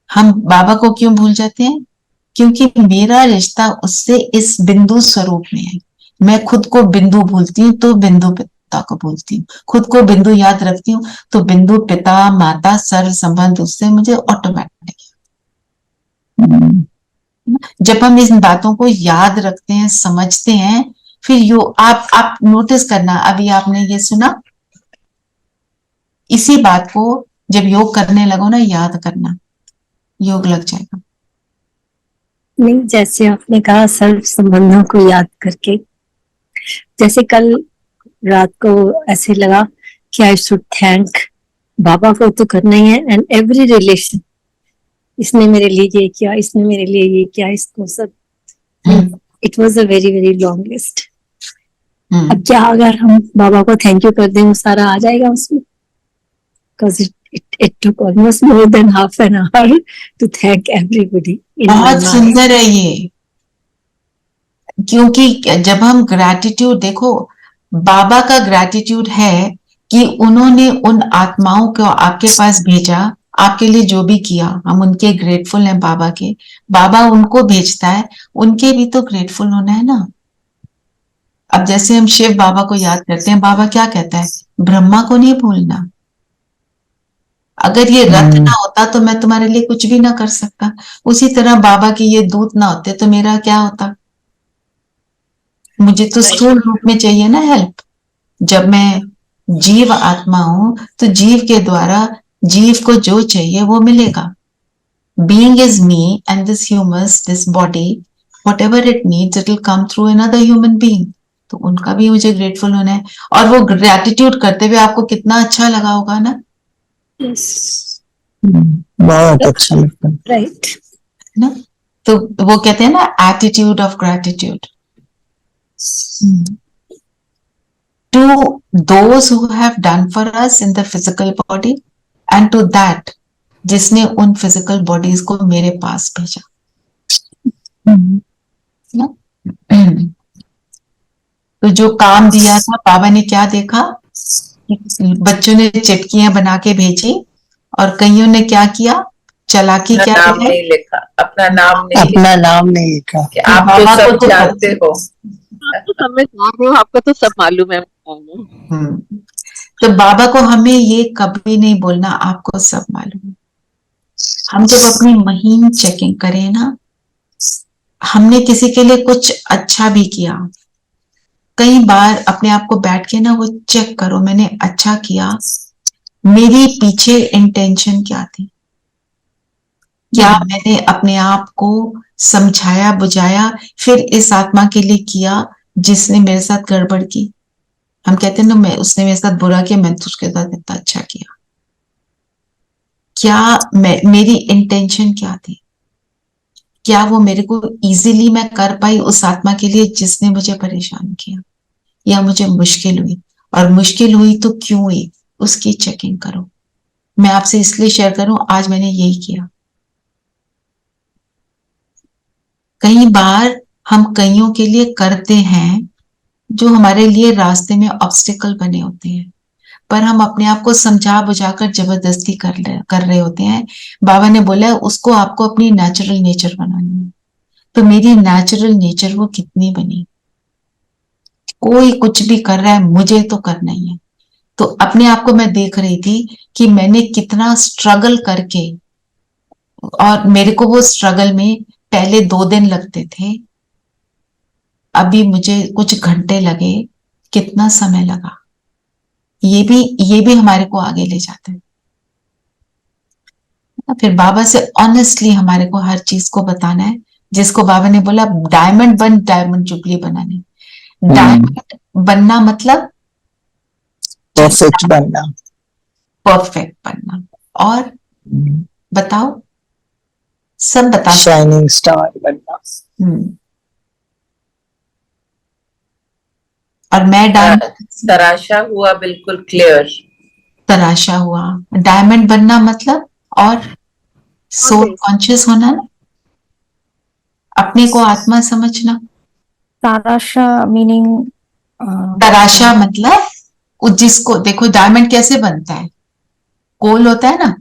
हम बाबा को क्यों भूल जाते हैं? क्योंकि मेरा रिश्ता उससे इस बिंदु स्वरूप में है। मैं खुद को बिंदु भूलती हूँ तो बिंदु पिता को भूलती हूँ, खुद को बिंदु याद रखती हूँ तो बिंदु पिता माता सर्व संबंध उससे मुझे ऑटोमेटिक। जब हम इन बातों को याद रखते हैं, समझते हैं, फिर आप नोटिस करना, अभी आपने ये सुना, इसी बात को जब योग करने लगो ना, याद करना, योग लग जाएगा। नहीं, जैसे आपने कहा सर्व संबंधों को याद करके, जैसे कल रात को ऐसे लगा कि आई शुड थैंक बाबा को तो करना ही है, एंड एवरी रिलेशन, इसने मेरे लिए ये किया, इसने मेरे लिए ये किया, इसको सब, it was a very very long list. अब क्या अगर हम बाबा को थैंक यू कर दें, वो सारा आ जाएगा उसमें? Because it took almost more than half an hour to thank everybody. बहुत सुंदर है ये, क्योंकि जब हम ग्रैटिट्यूड, देखो बाबा का ग्रैटिट्यूड है कि उन्होंने उन आत्माओं को आपके पास भेजा, आपके लिए जो भी किया, हम उनके ग्रेटफुल हैं बाबा के। बाबा उनको भेजता है, उनके भी तो ग्रेटफुल होना है ना। अब जैसे हम शिव बाबा को याद करते हैं, बाबा क्या कहता है? ब्रह्मा को नहीं भूलना। अगर ये रथ ना होता तो मैं तुम्हारे लिए कुछ भी ना कर सकता। उसी तरह बाबा के ये दूत ना होते तो मेरा क्या होता? मुझे तो स्थूल रूप में चाहिए ना हेल्प। जब मैं जीव आत्मा हूं तो जीव के द्वारा जीव को जो चाहिए वो मिलेगा। Being is me and this humus, this body, whatever it needs it will come through another human being. तो उनका भी मुझे ग्रेटफुल होना है। और वो ग्रेटिट्यूड करते हुए आपको कितना अच्छा लगा होगा ना? बहुत अच्छा लगता है, राइट ना? तो वो कहते हैं ना, attitude of gratitude. To those who have done for us in the physical body and to that जिसने उन फिजिकल बॉडीज को मेरे पास भेजा। तो जो काम दिया था, बाबा ने क्या देखा? बच्चों ने चिटकियां बना के भेजी और कईयों ने क्या किया? चालाकी क्या नाम नहीं लिखा, अपना नाम नहीं लिखा। आप तो सब जानते हो, आपको तो सब मालूम है। तो बाबा को हमें ये कभी नहीं बोलना आपको सब मालूम है। हम जब अपनी महीन चेकिंग करें ना, हमने किसी के लिए कुछ अच्छा भी किया, कई बार अपने आप को बैठ के ना वो चेक करो, मैंने अच्छा किया, मेरी पीछे इंटेंशन क्या थी? क्या मैंने अपने आप को समझाया बुझाया फिर इस आत्मा के लिए किया जिसने मेरे साथ गड़बड़ की? हम कहते हैं ना, मैं उसने मेरे साथ बुरा किया, मैंने तो उसके साथ इतना अच्छा किया। क्या मेरी इंटेंशन क्या थी? क्या वो मेरे को इजीली मैं कर पाई उस आत्मा के लिए जिसने मुझे परेशान किया, या मुझे मुश्किल हुई? और मुश्किल हुई तो क्यों हुई, उसकी चेकिंग करो। मैं आपसे इसलिए शेयर करूं, आज मैंने यही किया। कई बार हम कईयों के लिए करते हैं जो हमारे लिए रास्ते में ऑब्स्टिकल बने होते हैं, पर हम अपने आप को समझा बुझाकर जबरदस्ती कर रहे होते हैं। बाबा ने बोला उसको आपको अपनी नेचुरल नेचर बनानी है। तो मेरी नेचुरल नेचर वो कितनी बनी? कोई कुछ भी कर रहा है, मुझे तो करना ही है। तो अपने आप को मैं देख रही थी कि मैंने कितना स्ट्रगल करके, और मेरे को वो स्ट्रगल में पहले 2 दिन लगते थे, अभी मुझे कुछ घंटे लगे, कितना समय लगा। ये भी हमारे को आगे ले जाता है। फिर बाबा से ऑनेस्टली हमारे को हर चीज को बताना है, जिसको बाबा ने बोला डायमंड बन, डायमंड जुबली बनाने। डायमंड बनना मतलब परफेक्ट बनना, परफेक्ट बनना। और बताओ, सब बता। शाइनिंग स्टार बनना। और मैं तराशा हुआ, बिल्कुल क्लियर तराशा हुआ। डायमंड बनना मतलब, और सोल कॉन्शियस होना ना, अपने को आत्मा समझना। ताराशा मीनिंग, तराशा मतलब जिसको देखो, डायमंड कैसे बनता है? कोल होता है ना,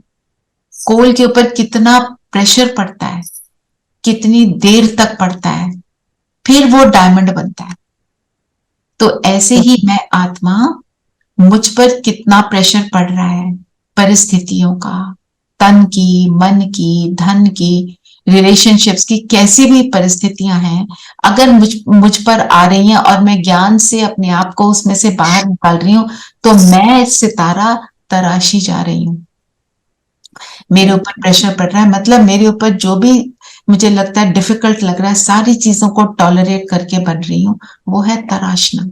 कोल के ऊपर कितना प्रेशर पड़ता है, कितनी देर तक पड़ता है, फिर वो डायमंड बनता है। तो ऐसे ही मैं आत्मा, मुझ पर कितना प्रेशर पड़ रहा है, परिस्थितियों का, तन की, मन की, धन की, रिलेशनशिप्स की, कैसी भी परिस्थितियां हैं, अगर मुझ पर आ रही हैं और मैं ज्ञान से अपने आप को उसमें से बाहर निकाल रही हूं, तो मैं सितारा तराशी जा रही हूं। मेरे ऊपर प्रेशर पड़ रहा है, मतलब मेरे ऊपर जो भी मुझे लगता है डिफिकल्ट लग रहा है, सारी चीजों को टॉलरेट करके बन रही हूँ, वो है तराशना।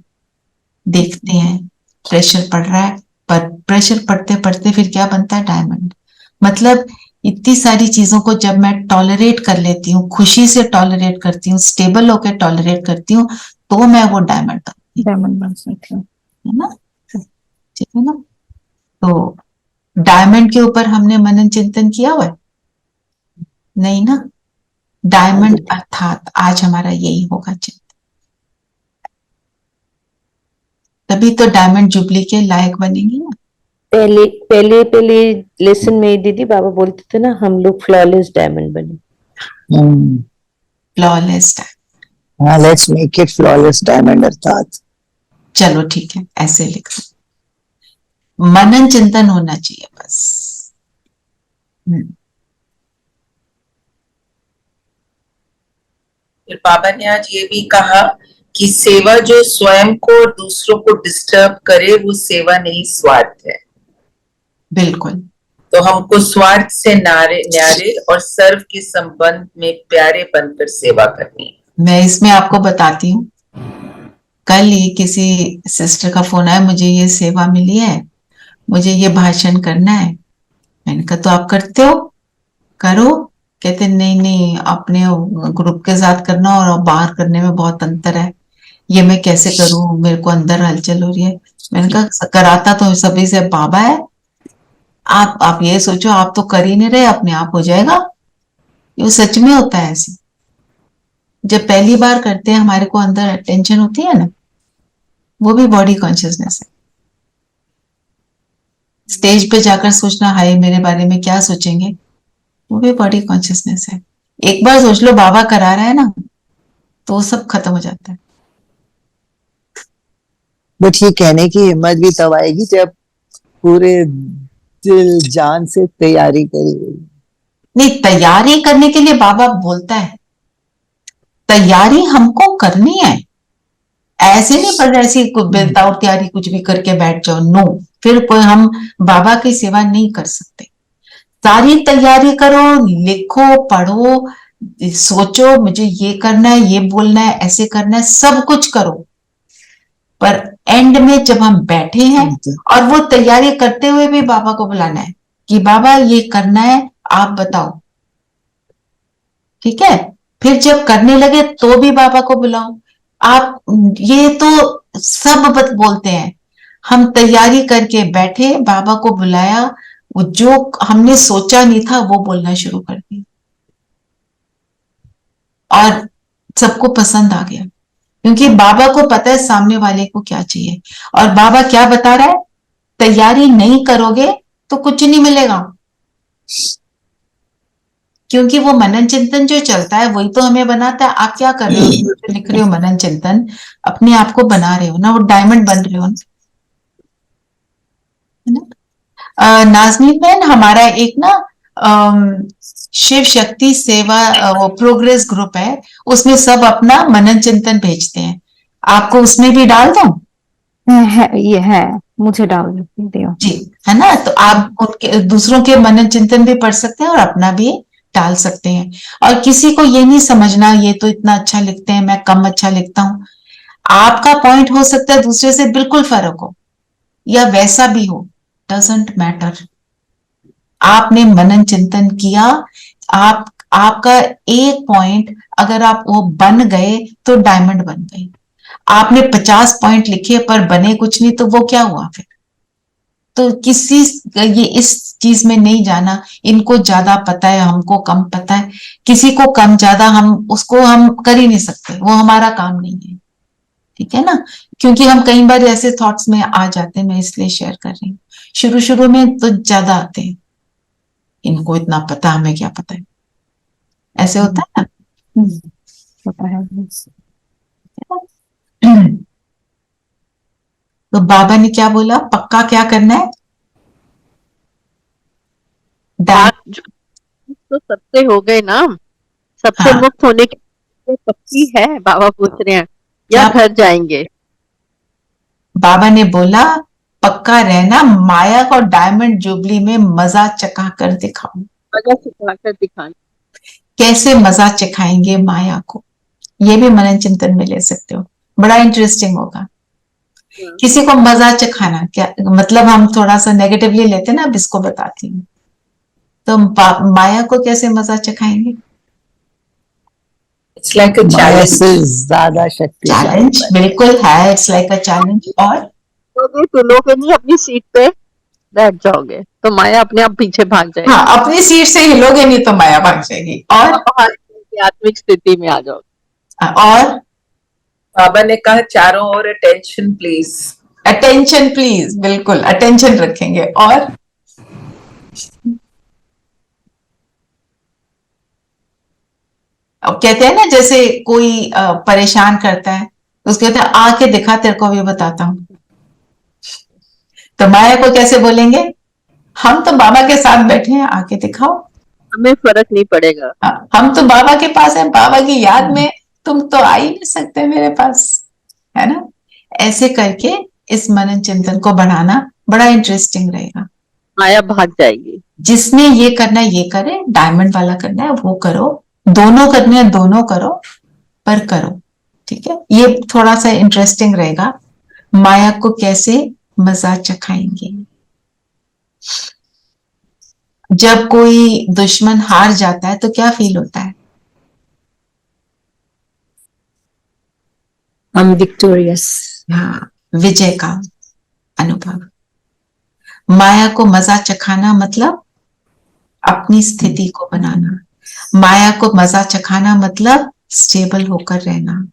देखते हैं प्रेशर पड़ रहा है, पर प्रेशर पड़ते पड़ते फिर क्या बनता है? डायमंड। मतलब इतनी सारी चीजों को जब मैं टॉलरेट कर लेती हूँ, खुशी से टॉलरेट करती हूँ, स्टेबल होकर टॉलरेट करती हूँ, तो मैं वो डायमंड बन सकती हूँ, है ना? ठीक है ना? तो डायमंड के ऊपर हमने मनन चिंतन किया हुआ है? नहीं ना? डायमंड अर्थात आज हमारा यही होगा चिंतन, तभी तो डायमंड जुबली के लायक बनेंगे ना। पहले लेसन में दीदी बाबा बोलते थे ना, हम लोग फ्लॉलेस डायमंड बने। फ्लॉलेस डायमंड, हाँ, let's make it flawless diamond अर्थात। चलो ठीक है, ऐसे लिख दो, मनन चिंतन होना चाहिए बस। फिर बाबा ने आज ये भी कहा कि सेवा जो स्वयं को और दूसरों को डिस्टर्ब करे वो सेवा नहीं, स्वार्थ है। बिल्कुल। तो हमको स्वार्थ से न्यारे और सर्व के संबंध में प्यारे बनकर सेवा करनी। मैं इसमें आपको बताती हूँ, कल ही किसी सिस्टर का फोन आया, मुझे ये सेवा मिली है, मुझे ये भाषण करना है। मैंने कहा तो आप करते हो, करो। कहते नहीं नहीं, अपने ग्रुप के साथ करना और बाहर करने में बहुत अंतर है, ये मैं कैसे करूं, मेरे को अंदर हलचल हो रही है। मैंने कहा कराता तो सभी से बाबा है, आप ये सोचो, आप तो कर ही नहीं रहे, अपने आप हो जाएगा। ये सच में होता है ऐसे। जब पहली बार करते हैं हमारे को अंदर टेंशन होती है ना, वो भी बॉडी कॉन्शियसनेस है। स्टेज पे जाकर सोचना हाय मेरे बारे में क्या सोचेंगे, वो भी बॉडी कॉन्शियसनेस है। एक बार सोच लो बाबा करा रहा है ना, तो वो सब खत्म हो जाता है। बट ये कहने की हिम्मत भी तब आएगी जब पूरे दिल जान से तैयारी करेगी। नहीं, तैयारी करने के लिए बाबा बोलता है, तैयारी हमको करनी है, ऐसे नहीं पर ऐसी विदाउट तैयारी कुछ भी करके बैठ जाओ, नो, फिर कोई हम बाबा की सेवा नहीं कर सकते। सारी तैयारी करो, लिखो, पढ़ो, सोचो मुझे ये करना है, ये बोलना है, ऐसे करना है, सब कुछ करो, पर एंड में जब हम बैठे हैं और वो तैयारी करते हुए भी बाबा को बुलाना है कि बाबा ये करना है, आप बताओ, ठीक है? फिर जब करने लगे तो भी बाबा को बुलाओ आप। ये तो सब बोलते हैं, हम तैयारी करके बैठे, बाबा को बुलाया, वो जो हमने सोचा नहीं था वो बोलना शुरू कर दिया और सबको पसंद आ गया, क्योंकि बाबा को पता है सामने वाले को क्या चाहिए। और बाबा क्या बता रहा है, तैयारी नहीं करोगे तो कुछ नहीं मिलेगा, क्योंकि वो मनन चिंतन जो चलता है वही तो हमें बनाता है। आप क्या कर रहे हो, लिख रहे हो मनन चिंतन, अपने आप को बना रहे हो ना, वो डायमंड बन रहे हो ना। नाज़नीन बहन, हमारा एक ना शिव शक्ति सेवा वो प्रोग्रेस ग्रुप है, उसमें सब अपना मनन चिंतन भेजते हैं, आपको उसमें भी डाल दूं? ये है, मुझे डाल दियो जी, है ना? तो आप उनके दूसरों के मनन चिंतन भी पढ़ सकते हैं और अपना भी डाल सकते हैं। और किसी को ये नहीं समझना ये तो इतना अच्छा लिखते हैं, मैं कम अच्छा लिखता हूं। आपका पॉइंट हो सकता है दूसरे से बिल्कुल फर्क हो या वैसा भी हो, डजंट मैटर। आपने मनन चिंतन किया, आपका एक पॉइंट अगर आप वो बन गए तो डायमंड बन गए। आपने 50 पॉइंट लिखे पर बने कुछ नहीं, तो वो क्या हुआ फिर? तो किसी ये इस चीज में नहीं जाना, इनको ज्यादा पता है, हमको कम पता है, किसी को कम ज्यादा हम उसको हम कर ही नहीं सकते, वो हमारा काम नहीं है, ठीक है ना? क्योंकि हम कई बार ऐसे थॉट्स में आ जाते हैं, मैं इसलिए शेयर कर रही हूँ। शुरू शुरू में तो ज्यादा आते हैं, इनको इतना पता, हमें क्या पता है, ऐसे होता है ना, होता है। तो बाबा ने क्या बोला, पक्का क्या करना है? तो सबसे हो गए ना, सबसे मुक्त होने की पक्की है, बाबा पूछ रहे हैं, या घर जाएंगे? बाबा ने बोला पक्का रहना, माया को डायमंड जुबली में मजा चखा कर दिखाओ। मजा चखा कर दिखाना, कैसे मजा चखाएंगे माया को, ये भी मनन चिंतन में ले सकते हो, बड़ा इंटरेस्टिंग होगा। किसी को मजा चखाना क्या मतलब, हम थोड़ा सा नेगेटिवली लेते हैं ना, अब इसको बताती हूँ। तो माया को कैसे मजा चखाएंगे? इट्स लाइक अ चैलेंज, ज्यादा शक्तिशाली चैलेंज बिल्कुल है, इट्स लाइक अ चैलेंज। और सुनोगे नहीं, अपनी सीट पे बैठ जाओगे तो माया अपने आप पीछे भाग जाएगी। हाँ, अपनी सीट से हिलोगे नहीं तो माया भाग जाएगी। और आत्मिक स्थिति में आ जाओ। और बाबा ने कहा चारों ओर अटेंशन प्लीज, अटेंशन प्लीज, बिल्कुल अटेंशन रखेंगे। और अब कहते हैं ना, जैसे कोई परेशान करता है तो उसके कहते हैं आके दिखा, तेरे को भी बताता हूं। तो माया को कैसे बोलेंगे? हम तो बाबा के साथ बैठे हैं, आके दिखाओ, हमें फर्क नहीं पड़ेगा। हम तो बाबा के पास हैं, बाबा की याद में तुम तो आ ही नहीं सकते मेरे पास, है ना? ऐसे करके इस मनन चिंतन को बढ़ाना बड़ा इंटरेस्टिंग रहेगा। माया भाग जाएगी। जिसने ये करना है ये करे, डायमंड वाला करना है वो करो, दोनों करने हैं दोनों करो, पर करो, ठीक है? ये थोड़ा सा इंटरेस्टिंग रहेगा। माया को कैसे मजा चखाएंगे? जब कोई दुश्मन हार जाता है तो क्या फील होता है? हम विक्टोरियस। हाँ, विजय का अनुभव। माया को मजा चखाना मतलब अपनी स्थिति को बनाना। माया को मजा चखाना मतलब स्टेबल होकर रहना।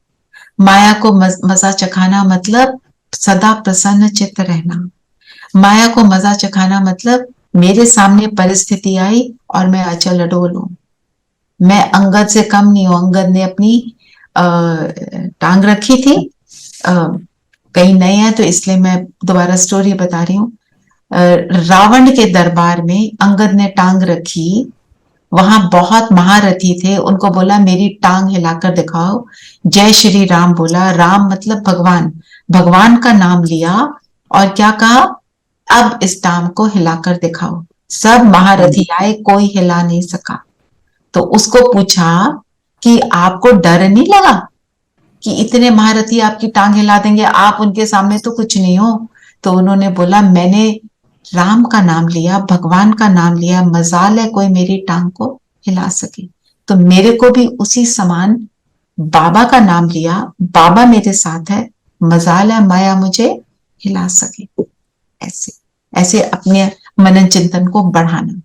माया को मजा चखाना मतलब सदा प्रसन्न चित्त रहना। माया को मजा चखाना मतलब मेरे सामने परिस्थिति आई और मैं अचल अडोल हूं, मैं अंगद से कम नहीं हूं। अंगद ने अपनी टांग रखी थी, कई नए हैं तो इसलिए मैं दोबारा स्टोरी बता रही हूँ। रावण के दरबार में अंगद ने टांग रखी, वहां बहुत महारथी थे, उनको बोला मेरी टांग हिलाकर दिखाओ। जय श्री राम बोला, राम मतलब भगवान, भगवान का नाम लिया और क्या कहा, अब इस टांग को हिलाकर दिखाओ। सब महारथी आए, कोई हिला नहीं सका। तो उसको पूछा कि आपको डर नहीं लगा कि इतने महारथी आपकी टांग हिला देंगे, आप उनके सामने तो कुछ नहीं हो? तो उन्होंने बोला मैंने राम का नाम लिया, भगवान का नाम लिया, मजाल है कोई मेरी टांग को हिला सके। तो मेरे को भी उसी समान बाबा का नाम लिया, बाबा मेरे साथ है, मजाल है माया मुझे हिला सके। ऐसे ऐसे अपने मनन चिंतन को बढ़ाना।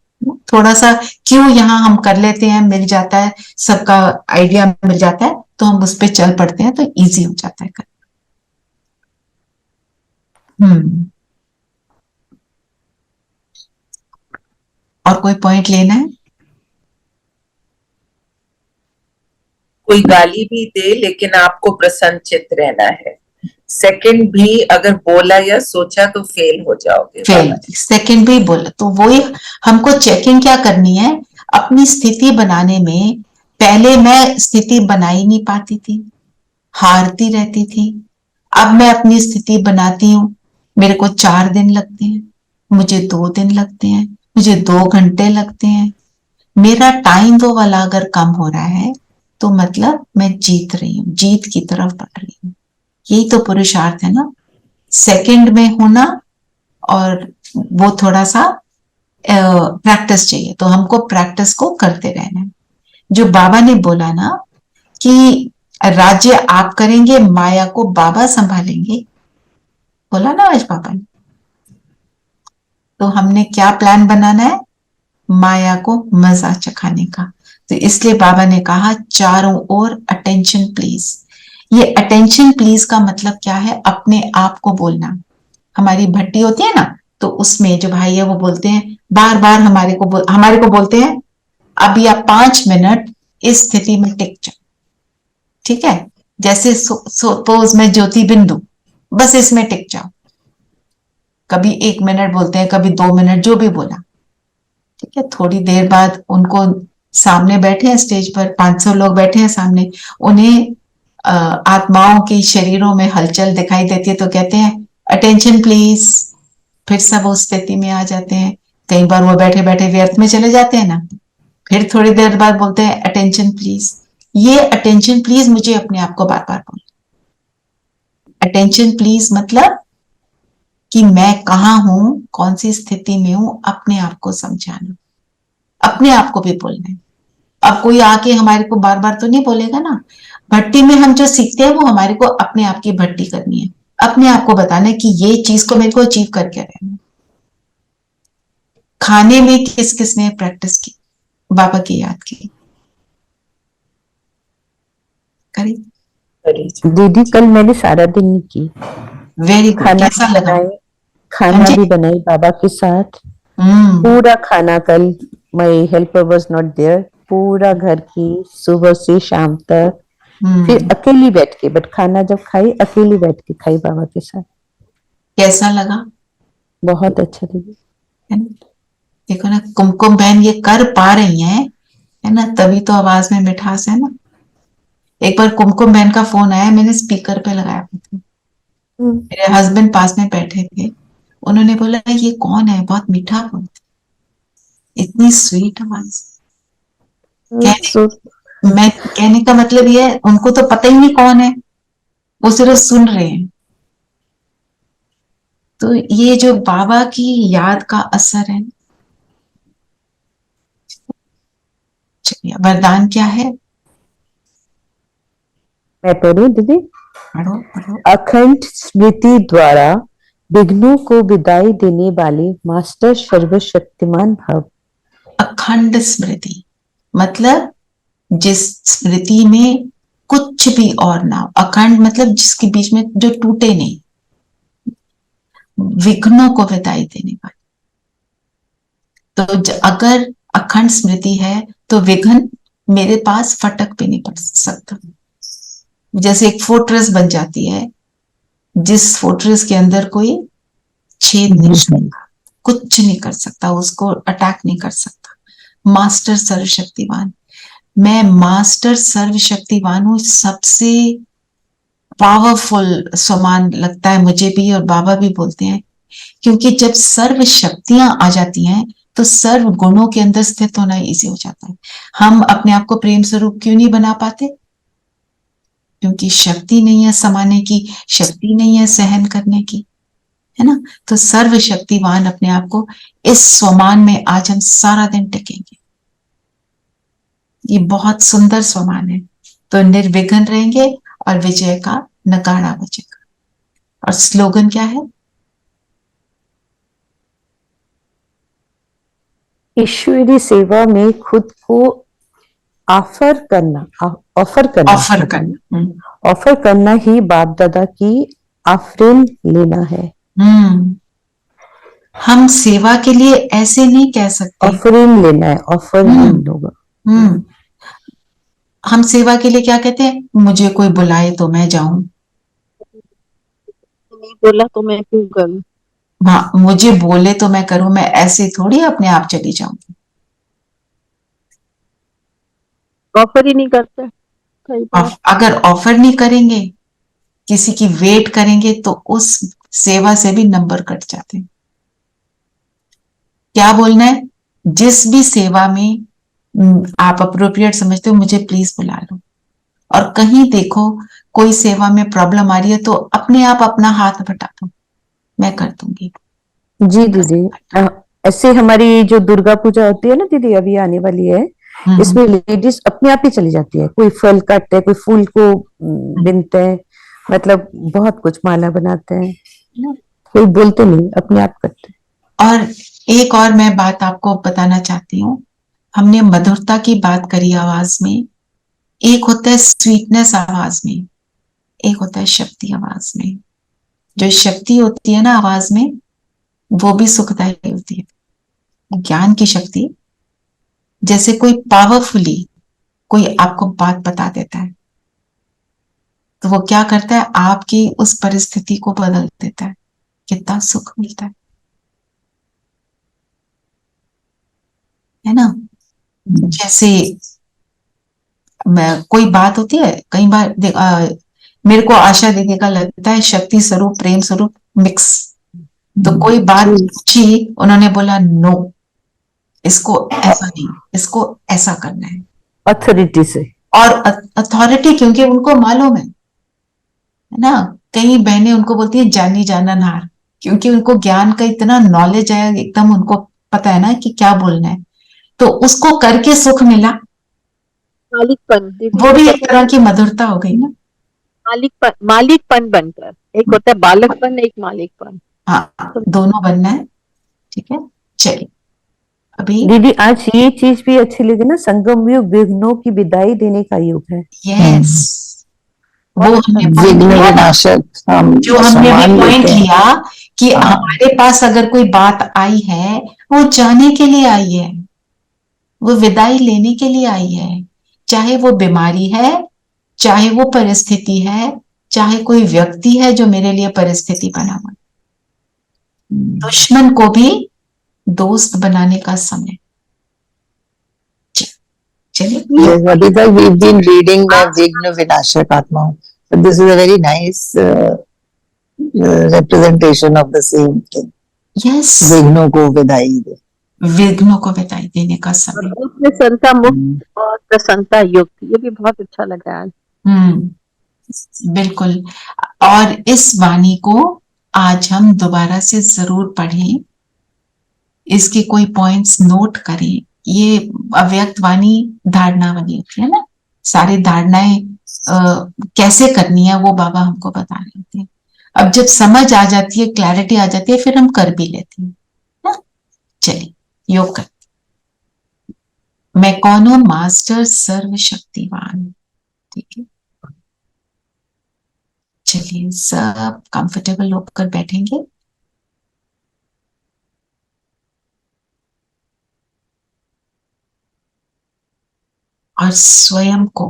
थोड़ा सा क्यों यहाँ हम कर लेते हैं, मिल जाता है, सबका आइडिया मिल जाता है तो हम उस पर चल पड़ते हैं, तो इजी हो जाता है करना। और कोई पॉइंट लेना है? कोई गाली भी दे लेकिन आपको प्रसन्नचित्त रहना है। सेकंड भी अगर बोला या सोचा तो फेल हो जाओगे। फेल सेकंड भी बोला तो वही हमको चेकिंग क्या करनी है अपनी स्थिति बनाने में। पहले मैं स्थिति बना ही नहीं पाती थी, हारती रहती थी। अब मैं अपनी स्थिति बनाती हूँ, मेरे को 4 दिन लगते हैं, मुझे 2 दिन लगते हैं, मुझे 2 घंटे लगते हैं। मेरा टाइम वो वाला अगर कम हो रहा है तो मतलब मैं जीत रही हूँ, जीत की तरफ बढ़ रही हूँ। यही तो पुरुषार्थ है ना, सेकंड में होना। और वो थोड़ा सा प्रैक्टिस चाहिए, तो हमको प्रैक्टिस को करते रहना है। जो बाबा ने बोला ना कि राज्य आप करेंगे, माया को बाबा संभालेंगे, बोला ना आज बाबा ने। तो हमने क्या प्लान बनाना है? माया को मजा चखाने का। तो इसलिए बाबा ने कहा चारों ओर अटेंशन प्लीज। ये अटेंशन प्लीज का मतलब क्या है? अपने आप को बोलना। हमारी भट्टी होती है ना, तो उसमें जो भाई है वो बोलते हैं बार बार हमारे को बोलते हैं अभी आप 5 मिनट इस स्थिति में टिक जाओ, ठीक है? जैसे सपोज मैं ज्योति बिंदु, बस इसमें टिक जाओ। कभी 1 मिनट बोलते हैं, कभी 2 मिनट, जो भी बोला, ठीक है? थोड़ी देर बाद उनको सामने बैठे हैं स्टेज पर, 500 लोग बैठे हैं सामने, उन्हें आत्माओं की शरीरों में हलचल दिखाई देती है तो कहते हैं अटेंशन प्लीज। फिर सब उस स्थिति में आ जाते हैं। कई बार वो बैठे बैठे व्यर्थ में चले जाते हैं ना, फिर थोड़ी देर बाद बोलते हैं अटेंशन प्लीज। ये अटेंशन प्लीज मुझे अपने आप को बार बार बोलना। अटेंशन प्लीज मतलब कि मैं कहाँ हूं, कौन सी स्थिति में हूं, अपने आप को समझाना, अपने आप को भी बोलना है। अब कोई आके हमारे को बार बार तो नहीं बोलेगा ना। भट्टी में हम जो सीखते हैं वो हमारे को अपने आप की भट्टी करनी है, अपने आप को बताना है कि ये चीज को मेरे को अचीव करके रहना। खाने में किस किसने प्रैक्टिस की, बाबा की याद की करी? दीदी कल मैंने सारा दिन नहीं की। Very good. खाना कैसा लगा? खाना भी बनाई बाबा के साथ। पूरा खाना कल, माई हेल्पर वाज नॉट देयर, पूरा घर की सुबह से शाम तक। फिर अकेली बैठ के, बट खाना जब खाई अकेली बैठ के खाई बाबा के साथ। कैसा लगा? बहुत अच्छा दीदी। है ना, देखो ना, कुमकुम बहन ये कर पा रही हैं, है ना, तभी तो आवाज में मिठास है ना। एक बार कुमकुम बहन का फोन आया, मैंने स्पीकर पे लगाया था, मेरे हस्बैंड पास में बैठे थे, उन्होंने बोला ये कौन है, बहुत मीठा बोलते, इतनी स्वीट आवाज। मैं कहने का मतलब ये है, उनको तो पता ही नहीं कौन है, वो सिर्फ सुन रहे हैं। तो ये जो बाबा की याद का असर है। चलिए, वरदान क्या है? मैं पढ़ू दीदी? पढ़ो पढ़ो। अखंड स्मृति द्वारा विघ्नों को विदाई देने वाले मास्टर सर्वशक्तिमान भव। अखंड स्मृति मतलब जिस स्मृति में कुछ भी और ना हो, अखंड मतलब जिसके बीच में जो टूटे नहीं, विघ्नों को विदाई देने वाली। तो अगर अखंड स्मृति है तो विघ्न मेरे पास फटक भी नहीं पड़ सकता। जैसे एक फोर्ट्रेस बन जाती है, जिस फोर्ट्रेस के अंदर कोई छेद नहीं सकता, कुछ नहीं कर सकता, उसको अटैक नहीं कर सकता। मास्टर सर्वशक्तिवान, मैं मास्टर सर्वशक्तिवान हूं। सबसे पावरफुल समान लगता है मुझे भी, और बाबा भी बोलते हैं, क्योंकि जब सर्व शक्तियां आ जाती हैं तो सर्व गुणों के अंदर स्थित होना इजी हो जाता है। हम अपने आप को प्रेम स्वरूप क्यों नहीं बना पाते? क्योंकि शक्ति नहीं है समाने की, शक्ति नहीं है सहन करने की, है ना। तो सर्व शक्तिवान अपने आप को इस स्वमान में आज हम सारा दिन टिकेंगे। ये बहुत सुंदर स्वमान है। तो निर्विघ्न रहेंगे और विजय का नगाड़ा बजेगा। और स्लोगन क्या है? ईश्वरी सेवा में खुद को ऑफर करना ही बाप दादा की ऑफरिंग लेना है। हम सेवा के लिए ऐसे नहीं कह सकते, ऑफरिंग लेना है, ऑफरिंग होगा। हम सेवा के लिए क्या कहते हैं? मुझे कोई बुलाए तो मैं जाऊं, नहीं बोला तो मैं क्यों करूं? हाँ, मुझे बोले तो मैं करूं, मैं ऐसे थोड़ी अपने आप चली जाऊंगी। ऑफर ही नहीं करते। अगर ऑफर नहीं करेंगे, किसी की वेट करेंगे, तो उस सेवा से भी नंबर कट जाते हैं। क्या बोलना है? जिस भी सेवा में आप अप्रोप्रिएट समझते हो, मुझे प्लीज बुला लो। और कहीं देखो कोई सेवा में प्रॉब्लम आ रही है तो अपने आप अपना हाथ बटा दो, मैं कर दूंगी। जी दीदी, ऐसे हमारी जो दुर्गा पूजा होती है ना दीदी, अभी आने वाली है, इसमें लेडीज अपने आप ही चली जाती है। कोई फल काटते हैं, कोई फूल को बिनते हैं, मतलब बहुत कुछ माला बनाते हैं, कोई बोलते नहीं, अपने आप करते हैं। और एक और मैं बात आपको बताना चाहती हूँ। हमने मधुरता की बात करी आवाज में, एक होता है स्वीटनेस आवाज में, एक होता है शक्ति आवाज में। जो शक्ति होती है ना आवाज में, वो भी सुखदायी होती है। ज्ञान की शक्ति, जैसे कोई पावरफुली कोई आपको बात बता देता है, तो वो क्या करता है? आपकी उस परिस्थिति को बदल देता है। कितना सुख मिलता है ना। जैसे कोई बात होती है, कई बार मेरे को आशा दीदी का लगता है शक्ति स्वरूप प्रेम स्वरूप मिक्स। तो कोई बात पूछी, उन्होंने बोला नो, इसको ऐसा नहीं, इसको ऐसा करना है, अथॉरिटी से। और अथॉरिटी, क्योंकि उनको मालूम है ना। कई बहनें उनको बोलती है जानी जाना नार, क्योंकि उनको ज्ञान का इतना नॉलेज है, एकदम उनको पता है ना कि क्या बोलना है, तो उसको करके सुख मिला, मालिकपन दीदी, वो भी एक तरह की मधुरता हो गई ना। मालिकपन बनकर, एक होता है बालकपन, एक मालिकपन। हाँ, दोनों बनना है। ठीक है, चलिए अभी दीदी आज ये चीज भी अच्छी लगी ना, संगम युग विघ्नों की विदाई देने का युग है। यस, वो हमने विघ्न विनाशक हम जो हमने भी सम्मान पॉइंट लेते हैं। लिया कि हाँ। हमारे पास अगर कोई बात आई है, वो जाने के लिए आई है, वो विदाई लेने के लिए आई है। चाहे वो बीमारी है, चाहे वो परिस्थिति है, चाहे कोई व्यक्ति है जो मेरे लिए परिस्थिति बना हुआ, दुश्मन को भी दोस्त बनाने का समय। चलिए, Yes, Vadita, we've been reading the Vigna Vinashak Atma. But this is a very nice representation of the same thing. Yes, विघ्नों को विदाई दे। विघ्नों को विदाई देने का समय। प्रसन्नता मुक्त और प्रसन्नता युक्त, ये भी बहुत अच्छा लगा आज। बिल्कुल। और इस वाणी को आज हम दोबारा से जरूर पढ़ें, इसके कोई पॉइंट्स नोट करें। ये अव्यक्त वाणी धारणा वाली होती है ना, सारी धारणाएं कैसे करनी है वो बाबा हमको बता रहे होते हैं। अब जब समझ आ जाती है, क्लैरिटी आ जाती है, फिर हम कर भी लेते हैं ना। चलिए योग कर। मैं कौन हूं? मास्टर सर्वशक्तिवान। ठीक है, चलिए सब कंफर्टेबल होकर बैठेंगे। और स्वयं को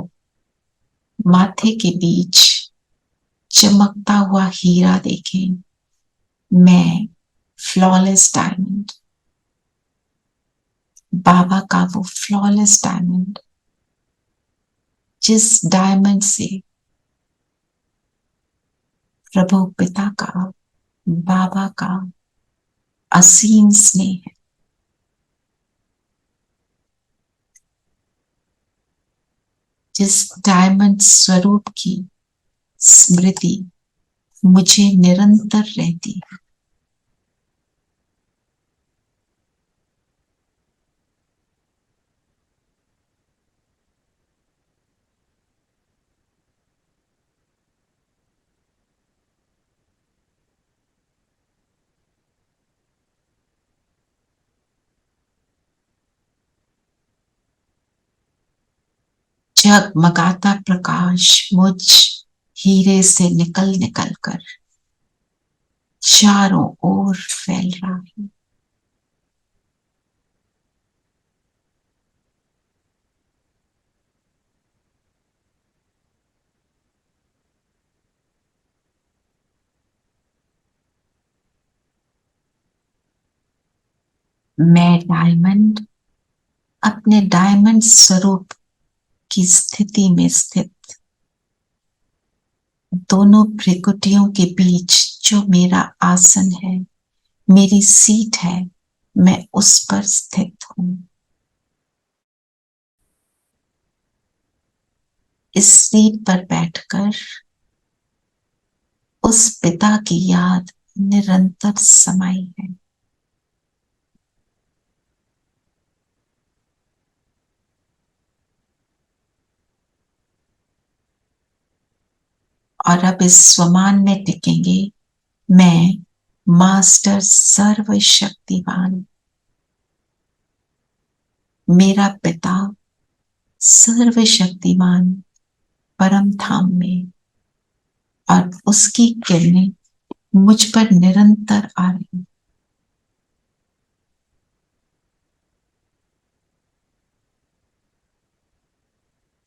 माथे के बीच चमकता हुआ हीरा देखें। मैं फ्लॉलेस डायमंड, बाबा का वो फ्लॉलेस डायमंड, जिस डायमंड से प्रभु पिता का, बाबा का असीम स्नेह है। जिस डायमंड स्वरूप की स्मृति मुझे निरंतर रहती है। जगमगाता प्रकाश मुझ हीरे से निकल निकल कर चारों ओर फैल रहा है। मैं डायमंड अपने डायमंड स्वरूप की स्थिति में स्थित, दोनों भ्रिकुटियों के बीच जो मेरा आसन है, मेरी सीट है, मैं उस पर स्थित हूं। इस सीट पर बैठकर उस पिता की याद निरंतर समाई है। और अब इस स्वमान में टिकेंगे। मैं मास्टर सर्वशक्तिवान, मेरा पिता सर्वशक्तिमान परम धाम में, और उसकी किरणें मुझ पर निरंतर आ रही।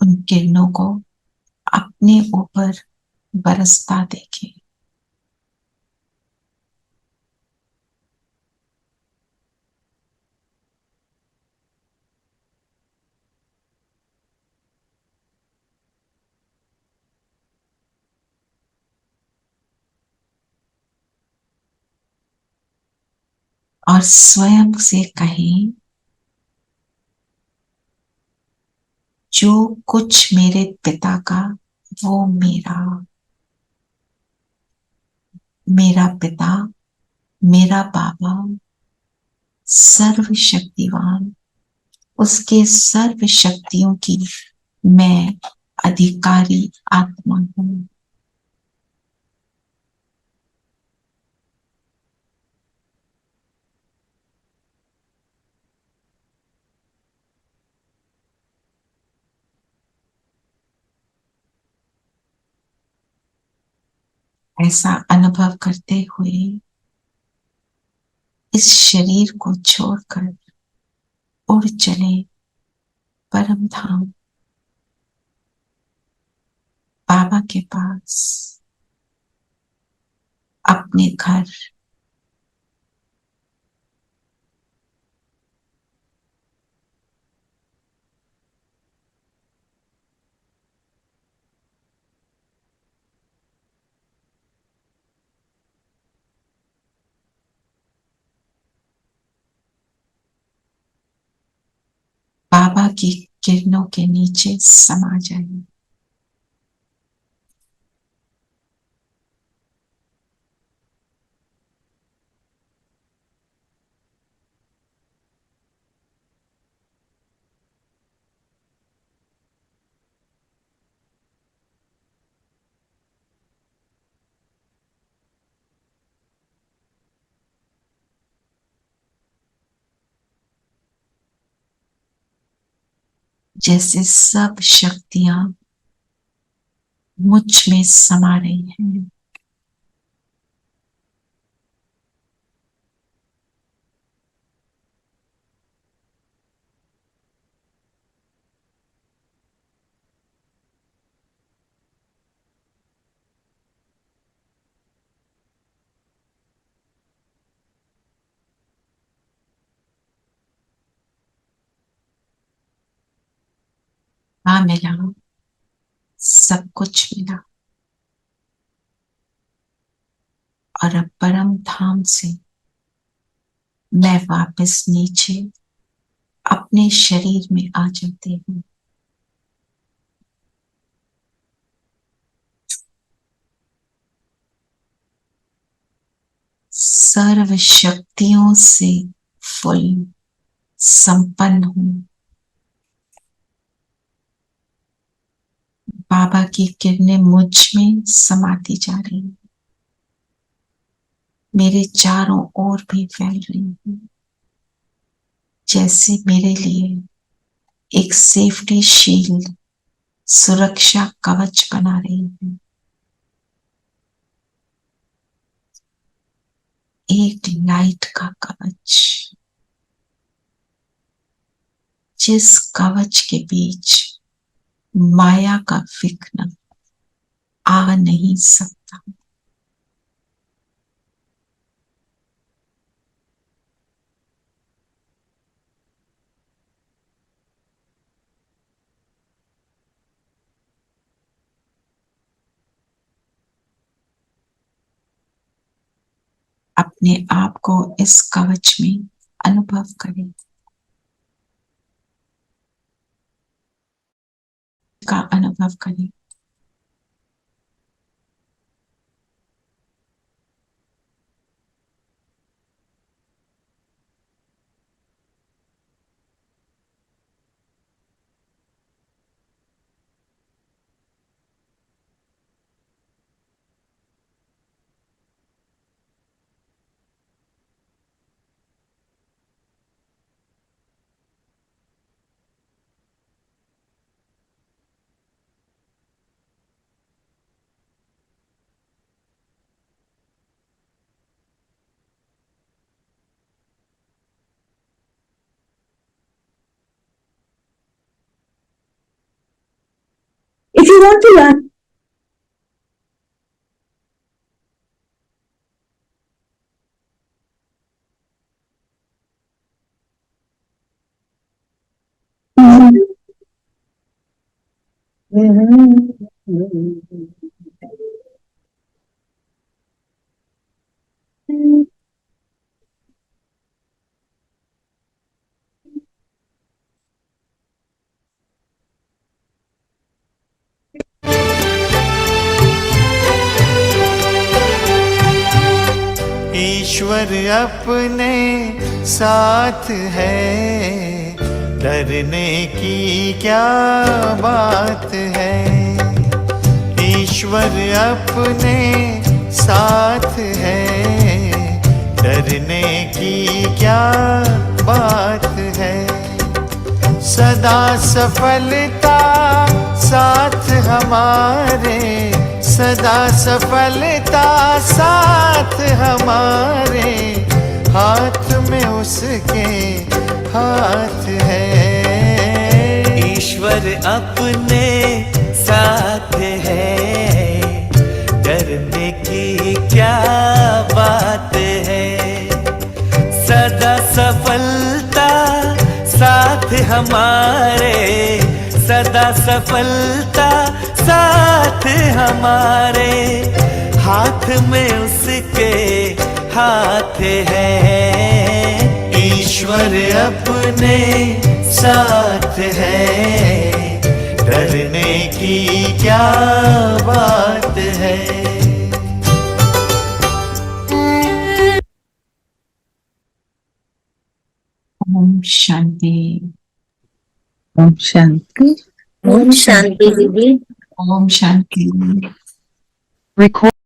उन किरणों को अपने ऊपर बरसता देखें। और स्वयं से कहें, जो कुछ मेरे पिता का वो मेरा। मेरा पिता मेरा बाबा सर्वशक्तिवान, उसके सर्व शक्तियों की मैं अधिकारी आत्मा हूं। ऐसा अनुभव करते हुए इस शरीर को छोड़कर उड़ चले परम धाम, बाबा के पास, अपने घर। बाबा की किरणों के नीचे समा जाइए। जैसे सब शक्तियां मुझ में समा रही हैं। हाँ, मिला, सब कुछ मिला। और अब परम धाम से मैं वापस नीचे अपने शरीर में आ जाती हूँ। सर्व शक्तियों से फुल संपन्न हूँ। बाबा की किरणें मुझ में समाती जा रही हैं, मेरे चारों ओर भी फैल रही हैं, जैसे मेरे लिए एक सेफ्टी शील्ड, सुरक्षा कवच बना रही है। एक लाइट का कवच, जिस कवच के बीच माया का विघ्न आ नहीं सकता। अपने आप को इस कवच में अनुभव करें, का अनुभव करें। If you want to learn, ईश्वर अपने साथ है, डरने की क्या बात है। ईश्वर अपने साथ है, डरने की क्या बात है। सदा सफलता साथ हमारे, सदा सफलता साथ हमारे, हाथ में उसके हाथ है। ईश्वर अपने साथ है, डरने की क्या बात है। सदा सफलता साथ हमारे, सदा सफलता साथ हमारे, हाथ में उसके हाथ है। ईश्वर अपने साथ है, डरने की क्या बात है। ओम शांति। ओम शांति। ओम शांति दीदी। ओम शांति। Record